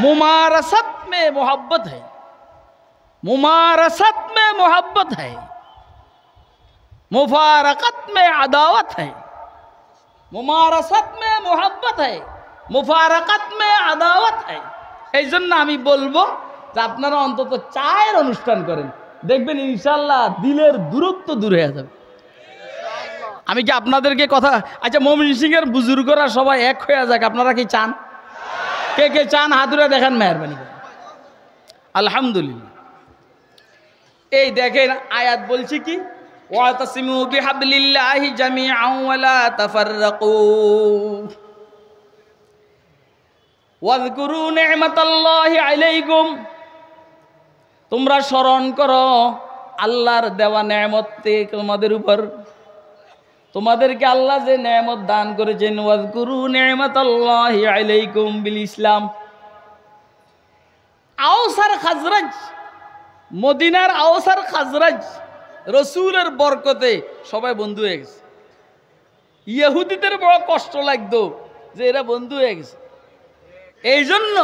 মুমারাসাত में मोहब्बत है, मुमारसत में मोहब्बत है, मुफारकत में अदावत है। मुमारसत में मोहब्बत है, मुफारकत में আদাওয়াত है। এই জন্য আমি বলবো যে আপনারা অন্তত চায়ের অনুষ্ঠান করেন, দেখবেন ইনশাআল্লাহ দিলের দূরত্ব দূর হয়ে যাবে। আমি কি আপনাদেরকে কথা, আচ্ছা ময়মনসিংহের বুজুর্গরা সবাই এক হয়ে যাক, আপনারা কি চান? কে কে চান হাতুড়ে দেখান মেহরবানি করে। আলহামদুলিল্লাহ। এই দেখেন আয়াত বলছি কি, ওয়াতাসিমু বিহাবলিল্লাহি জামিআন ওয়া লা তাফাররাকু ওয়াযকুরু নি'মাতাল্লাহি আলাইকুম। তোমরা স্মরণ করো আল্লাহর দেওয়া নেয়ামত তোমাদের উপর, তোমাদেরকে আল্লাহ যে নেয়ামত দান করেছেন। ওয়াযকুরু নি'মাতাল্লাহি আলাইকুম বিল ইসলাম। আওস আর খাজরাজ, মদিনার আওস আর খাজরাজ রসুলের বরকতে সবাই বন্ধু হয়ে গেছে। ইহুদিদের বড় কষ্ট লাগতো যে এরা বন্ধু হয়ে গেছে। এই জন্য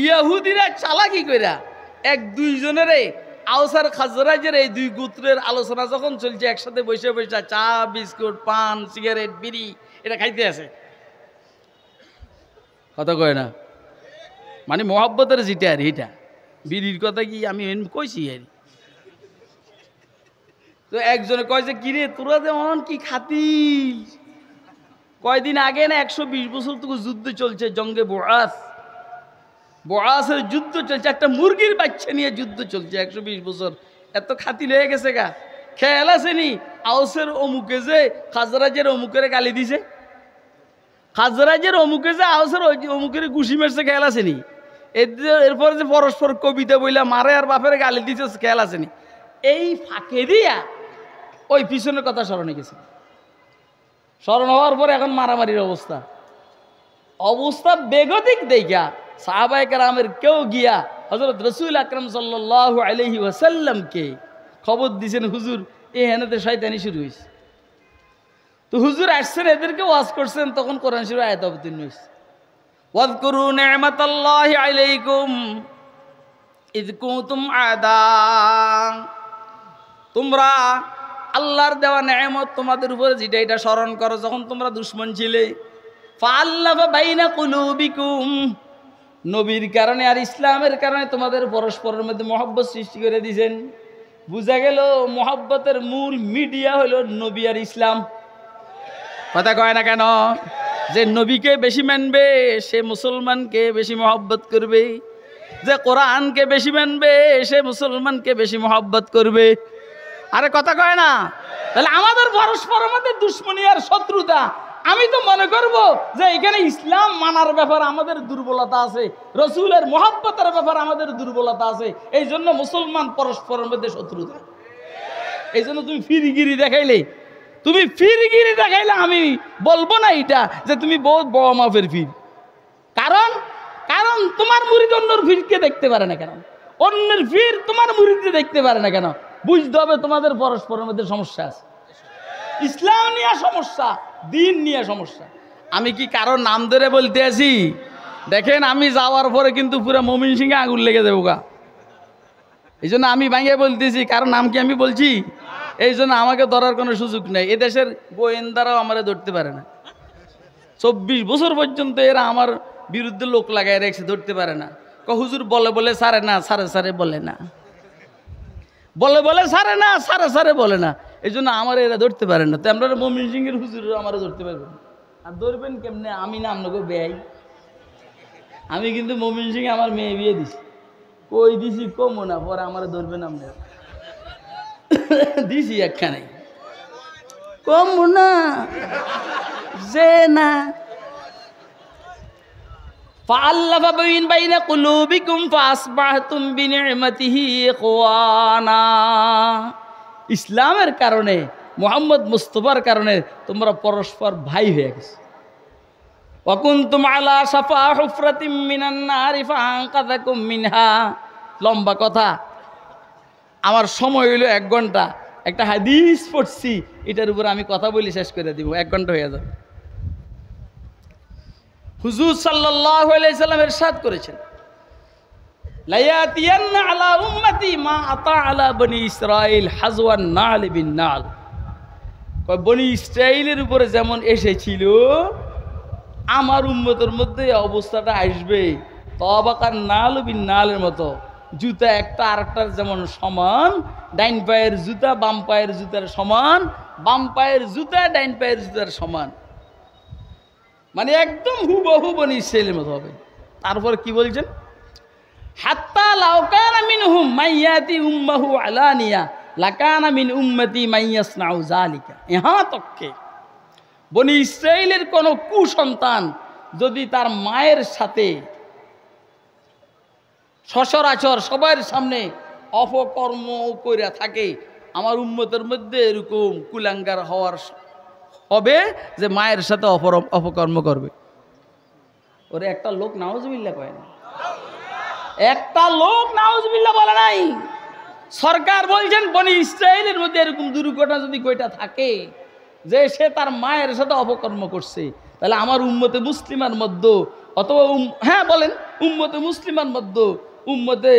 ইহুদিরা চালাকি কইরা এক দুইজনের আওস আর খাজরাজের এই দুই গোত্রের আলোচনা যখন চলছে, একসাথে বসে বসে চা বিস্কুট পান সিগারেট বিড়ি এটা খাইতে আছে, কথা কয় না, মানে মোহাব্বতের যেটা আর এটা বিড়ির কথা কি আমি কইছি আর। তো একজনে কয় যে কিরে তোরা যেমন কি খাতি, কয়দিন আগে না 120 বছর থেকে যুদ্ধ চলছে, জঙ্গে বোয়াসের যুদ্ধ চলছে, একটা মুরগির বাচ্চা নিয়ে যুদ্ধ চলছে 120 বছর। এত খাতির হয়ে গেছে গা। খেয়াল আসেনি আউসের অমুকে যে খাজরাজের অমুকের গালি দিছে, খাজরাজের অমুকে যে আউসের অমুকের ঘুষি মারছে, খেয়াল আসেনি? এরপরে যে পরস্পর কবিতা বইলা মারে আর বাপের গালি দিছে, খেয়াল আসেনি? এই ফাঁকে দিয়া ওই পিছনের কথা স্মরণে গেছে। স্মরণ হওয়ার পরে এখন মারামারির অবস্থা বেগতিক দেখা সাহাবায়ে কেরামের কেউ গিয়া হযরত রাসূল আকরাম সাল্লাল্লাহু আলাইহি ওয়াসাল্লামকে খবর দিয়েছেন, হুজুর এই হেনাতে শয়তানি শুরু হয়েছে। তো হুজুর আসছেন, এদেরকে ওয়াজ করছেন, তখন কোরআন শরীফের আয়াত অবতীর্ণ হয়েছে, ওয়াযকুরু নি'মাতাল্লাহি আলাইকুম ইয কুনতুম আদা। তোমরা আল্লাহর দেওয়া নেয়ামত তোমাদের উপরে যেটা এটা স্মরণ করো, যখন তোমরা দুশমন ছিলে। ফাআল্লাফা বাইনা কুলুবিকুম, নবীর কারণে আর ইসলামের কারণে তোমাদের পরস্পরের মধ্যে মহব্বত সৃষ্টি করে দিয়েছেন। বুঝা গেল মহব্বতের মূল মিডিয়া হলো নবী আর ইসলাম। কথা কয় না কেন? যে নবীকে বেশি মানবে সে মুসলমানকে বেশি মহব্বত করবে, যে কোরআনকে বেশি মানবে সে মুসলমানকে বেশি মহব্বত করবে। আরে কথা কয় না? তাহলে আমাদের পরস্পরের মধ্যে দুশ্মনী আর শত্রুতা, আমি তো মনে করব যে এখানে ইসলাম মানার ব্যাপার আমাদের দুর্বলতা আছে, রসুলের মহব্বতের ব্যাপার আমাদের দুর্বলতা আছে, এই জন্য মুসলমান পরস্পরের মধ্যে শত্রুতা। এই জন্য তুমি ফিরিগিরি দেখাইলে আমি বলবো না এটা যে তুমি বহুত বড় মাপের ফির। কারণ তোমার মুরিদ অন্যর ফিরকে দেখতে পারে না কেন? অন্যের ফির তোমার মুরিদকে দেখতে পারে না কেন? বুঝতে হবে তোমাদের পরস্পরের মধ্যে সমস্যা আছে। ইসলাম নিয়ে সমস্যা, দিন নিয়ে সমস্যা। আমি কি কারো নাম ধরে বলতে আছি? দেখেন আমি যাওয়ার পরে কিন্তু পুরো ময়মনসিংহে আগুন লেগে দেবো গা। এই জন্য আমি ভাঙে বলতেছি, কারণ নাম কি আমি বলছি? এই জন্য আমাকে ধরার কোনো সুযোগ নেই। এদেশের গোয়েন্দারাও আমারে ধরতে পারে না। 24 বছর পর্যন্ত এরা আমার বিরুদ্ধে লোক লাগাই রেখেছে, ধরতে পারে না। হুজুর বলে সারে না, সারে বলে না, বলে সারে না, সারে বলে না। এই জন্য আমার এরা ধরতে পারে না। তো আমরা ময়মনসিংহের হুজুর আমার ধরতে পারবেন। আর ধরবেন কেমনে? আমি নাম লোক বেয়াই। আমি কিন্তু ময়মনসিংহে আমার মেয়ে বিয়ে দিছি, কই দিছি কমো না, পরে আমার ধরবেন আমরা দিছি একখানে কমো না যে না। ফাআল্লাফা বাইনা কুলুবিকুম ফাসবাহতুম বিনি'মাতিহি ইখওয়ানা। ইসলামের কারণে, মুহাম্মদ মুস্তাফার কারণে তোমরা পরস্পর ভাই হয়ে গেছো। ওয়া কুনতুম আলা শাফা হুফরাতিম মিনান নারি ফাআনকাযাকুম মিনহা। লম্বা কথা, আমার সময় হইল 1 ঘন্টা। একটা হাদিস পড়ছি, এটার উপর আমি কথা বলি শেষ করে দিব, 1 ঘন্টা হয়ে যাবে। হুজুর সাল্লাল্লাহু আলাইহি সাল্লাম ইরশাদ করেছেন, লায়াতিয়ান্না আলা উম্মতি মা আতা আলা বনি ইসরাইল হাজওয়ান নাল বিন নাল। বনি ইসরাইলের উপরে যেমন এসেছিল আমার উম্মতের মধ্যে অবস্থাটা আসবে তবাকার নাল বিন নালের মতো। জুতা একটা আরেকটার যেমন সমান, ডাইন পায়ের জুতা বাম পায়ের জুতার সমান, বাম পায়ের জুতা ডাইন পায়ের জুতার সমান, মানে একদম হুবহু বনি ইসরাইলের মতো হবে। তারপর কি বলছেন, হাত্তা লাউ কানা মিনহুম মাইয়াতি উম্মাহু আলানিয়া লাকানা মিন উম্মতি মাইয়াসনাউ যালিকা। ইহা তককে বনি ইসরাইলের কোন কুসন্তান যদি তার মায়ের সাথে সচরাচর সবার সামনে অপকর্ম করে থাকে, আমার উম্মতের মধ্যে এরকম কুলাঙ্গার হওয়ার হবে যে মায়ের সাথে অপকর্ম করবে। ওরে একটা লোক নাউজুবিল্লাহ কয় না, একটা লোক নাউজুবিল্লাহ বলে নাই। সরকার বলছেন বনি ইসরাইলের মধ্যে এরকম দুর্ঘটনা যদি কয়টা থাকে যে সে তার মায়ের সাথে অপকর্ম করছে, তাহলে আমার উম্মতে মুসলিমার মধ্যে অথবা হ্যাঁ বলেন উম্মতে মুসলিমার মধ্যে উম্মতে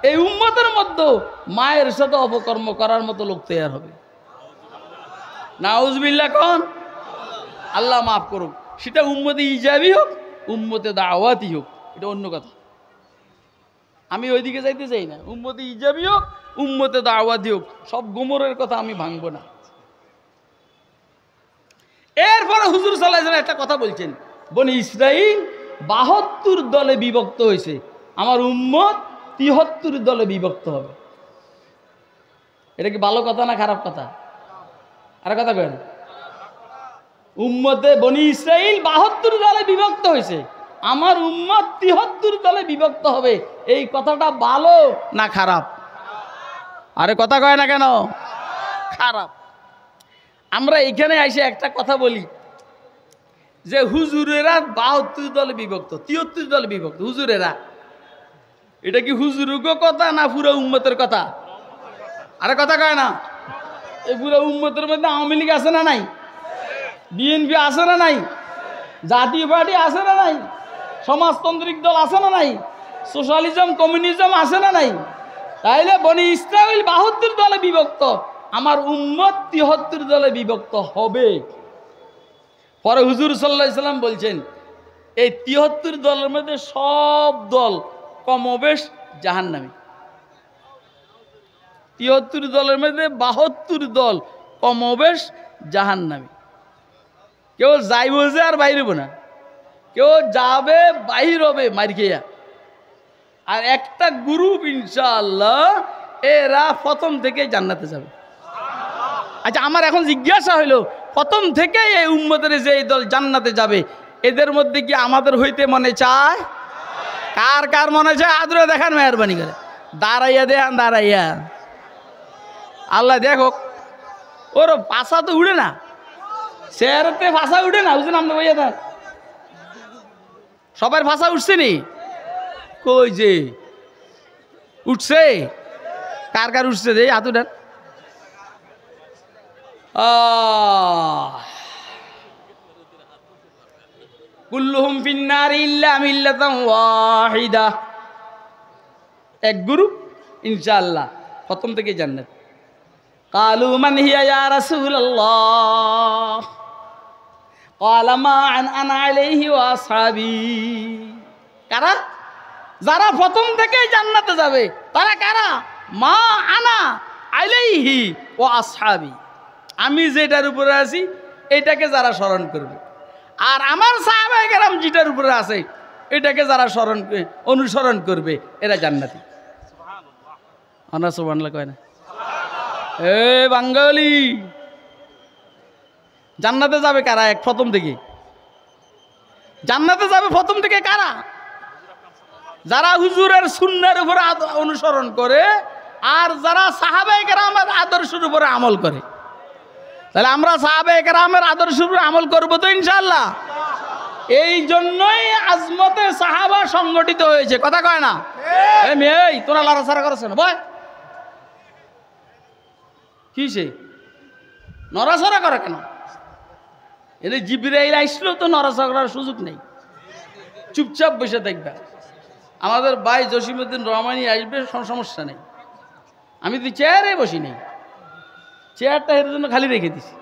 এই উম্মতের মধ্যে মায়ের সাথে অপকর্ম করার মতো লোক তৈরি হবে। নাউজুবিল্লাহ কোন আল্লাহ মাফ করুক, সেটা উম্মতে ইজাবি হোক উম্মতে দাওয়াতি হোক, এটা অন্য কথা। আমি ওইদিকে যাইতে চাই না, উম্মতে ইজাবি হোক উম্মতে দাওয়াতি হোক, সব গোমরের কথা আমি ভাঙবো না। এরপরে হুজুর সাল্লাল্লাহু আলাইহি ওয়াসাল্লাম একটা কথা বলছেন, বনি ইসরাইল 72 দলে বিভক্ত হয়েছে, আমার উম্মত 73 দলে বিভক্ত হবে। এটা কি ভালো কথা না খারাপ কথা? আর কথা কেন, উম্মতে বনি ইসরাইল 72 দলে বিভক্ত হয়েছে, আমার উম্মত 73 দলে বিভক্ত হবে। এই কথাটা ভালো না খারাপ? আরে কথা কয় না কেন? খারাপ। আমরা এখানে এসে একটা কথা বলি যে হুজুরেরা 72 দলে বিভক্ত, 73 দলে বিভক্ত হুজুরেরা। এটা কি হুজুরগো কথা না পুরো উম্মতের কথা? আরে কথা কয় না? এই পুরো উম্মতের মধ্যে আওয়ামী লীগ আছে না নাই? বিএনপি আছে না নাই? জাতীয় পার্টি আছে না নাই? সমাজতান্ত্রিক দল আছে না নাই? সোশ্যালিজম কমিউনিজম আছে না নাই? তাইলে বনি ইসরাইল 72 দলে বিভক্ত, আমার উম্মত 73 দলে বিভক্ত হবে। পরে হুজুর সাল্লাল্লাহু আলাইহি ওয়াসাল্লাম বলছেন এই 73 দলের মধ্যে সব দল কমবেশ জাহান্নামী। 73 দলের মধ্যে 72 দল কমবেশ জাহান্নামী। কেউ যাইব যে আর বাইর হইব না, কেউ যাবে বাহির হবে মার খেয়া। আর একটা গ্রুপ ইনশাআল্লাহ এরা প্রথম থেকে জান্নাতে যাবে। আচ্ছা আমার এখন জিজ্ঞাসা হইলো, প্রথম থেকে এই উম্মতের যে এই দল জান্নাতে যাবে এদের মধ্যে কি আমাদের হইতে মনে চায়? কার কার মনে চায় আদরে দেখান মেহরবানি করে, দাঁড়াইয়া দেখান, দাঁড়াইয়া। আল্লাহ দেখো ওর পাশা তো উড়ে না, চেয়ারতে ভাষা উঠে না, বুঝলেন? আমরা বইয়া থাক সবার ভাষা উঠছে নি? কই যে উঠছে, কার কার উঠছে যে হাত উঠান। কুল্লুহুম ফিন্নার ইল্লা মিল্লাতান ওয়াহিদা, এক গ্রুপ ইনশাআল্লাহ প্রথম থেকে জান্নাত। কালু মান হিয়া ইয়া রাসূলুল্লাহ ক্বালা মা আনা আলাইহি ওয়া আসহাবি। কারা? যারা প্রথম থেকে জান্নাতে যাবে তারা কারা? মা আনা আলাইহি ওয়া আসহাবি, আমি যেটার উপরে আছি এটাকে যারা স্মরণ করবে, আর আমার সাহাবায়ে কেরাম যেটার উপরে আছে এটাকে যারা অনুসরণ করবে এরা জান্নাতি। সুবহানাল্লাহ। আমরা সুবহানাল্লাহ কয় না? এ বাঙালি, জান্নাতে যাবে কারা? এক প্রথম থেকে জান্নাতে যাবে প্রথম থেকে কারা? যারা হুজুরের সুন্নাহর উপরে অনুসরণ করে আর যারা সাহাবায়ে কেরামের আদর্শের উপরে আমল করে। তাহলে আমরা সাহাবায়ে কেরামের আদর্শের উপরে আমল করব তো ইনশাআল্লাহ। এই জন্যই আজমতে সাহাবা সংগঠিত হয়েছে, কথা কয় না? এই মেয়ে তোরা লড়াছাড়া করছ না বয়, কি সে নড়াচড়া করে কেন? জিবরাইল আসলেও তো নড়াচড়া করার সুযোগ নেই, চুপচাপ বসে থাকবে। আমাদের ভাই জসিমউদ্দিন রহমানি আসবে, সমস্যা নেই, আমি তো চেয়ারে বসি নেই, চেয়ারটা এর জন্য খালি রেখে দিছি।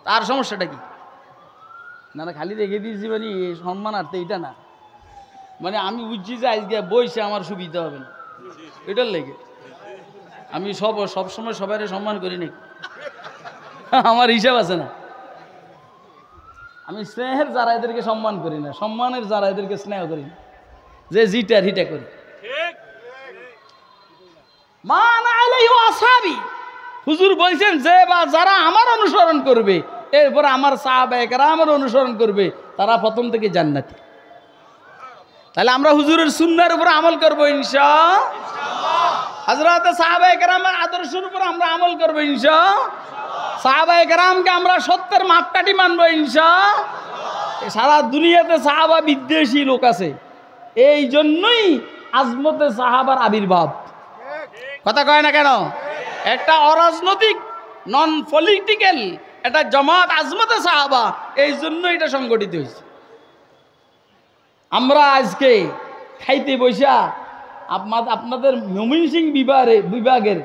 তার সমস্যাটা কি? না না, খালি রেখে দিয়েছি মানে সম্মানার্থে, এটা না, মানে আমি বুঝছি যে আজকে বইসে আমার সুবিধা হবে না, এটার লেগে আমি সবসময় সবাই সম্মান করি নাকি? আমার হিসাব আছে না। আমি স্নেহের যারা এদেরকে সম্মান করি না, সম্মানের যারা এদেরকে স্নেহ করি না, যে জিটার হিটা করি। হুজুর বলছেন যে বা যারা আমার অনুসরণ করবে, এরপর আমার সাহাবায়ে কেরামের অনুসরণ করবে, তারা প্রথম থেকে জান্নাতি। তাহলে আমরা হুজুরের সুন্নাহর উপর আমল করব ইনশাআল্লাহ। হযরত সাহাবায়ে কেরামের আদর্শের উপর আমরা আমল করব ইনশাআল্লাহ। সাহাবায়ে কেরামকে আমরা সত্যের মাপকাঠি মানব ইনশাআল্লাহ। সারা দুনিয়াতে সাহাবা বিদ্বেষী লোক আছে, এই জন্যই আজমতে সাহাবার আবির্ভাব। কথা কয় না কেন? একটা অরাজনৈতিক নন পলিটিক্যাল একটা জামাত আজমতে সাহাবা, এই জন্য এটা সংগঠিত হয়েছে। আমরা আজকে খাইতে বৈশা আপনাদের ময়মনসিংহ বিভাগের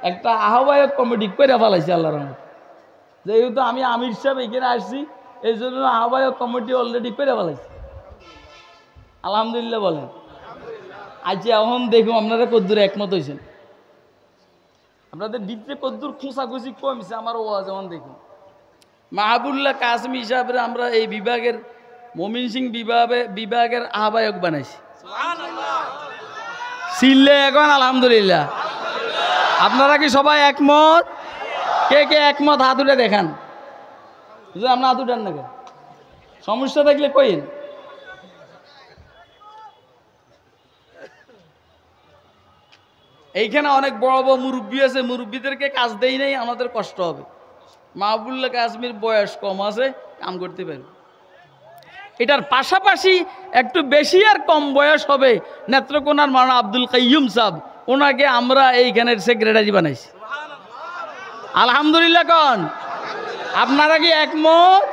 একটা আহ্বায়ক কমিটি করে ফেলাইছে আল্লাহর রহমতে। যেহেতু আমি আমির সাহেব এখানে আসছি, এই জন্য আহ্বায়ক কমিটি অলরেডি করে ফেলাইছে। আলহামদুলিল্লাহ বলেন। আজকে এখন দেখুন আপনারা কদ্দুর একমত হয়েছেন, আপনাদের ভিতরে কদ্দুর খোঁচাখুচি কমছে আমার ওয়াজ। যেমন দেখুন মাহবুবুল্লাহ কাসেমি হিসাবে আমরা এই বিভাগের ময়মনসিংহ বিভাগের আহ্বায়ক বানাইছি। সিললে এখন আলহামদুলিল্লাহ। আপনারা কি সবাই একমত? কে কে একমত হাত উঠে দেখান। আপনার হাত উঠান না কেন? সমস্যা থাকলে কইন। এইখানে অনেক বড় বড় মুরব্বী আছে, মুরব্বীদেরকে কাজ দেই নাই, আমাদের কষ্ট হবে। মাহবুবুল্লাহ কাসেমির বয়স কম আছে, কাম করতে পারবে। এটার পাশাপাশি একটু বেশি আর কম বয়স হবে নেত্রকোনার মাওলানা আব্দুল কাইয়ুম সাহেব, ওনাকে আমরা এইখানের সেক্রেটারি বানাইছি। আলহামদুলিল্লাহ কন। আপনারা কি একমত?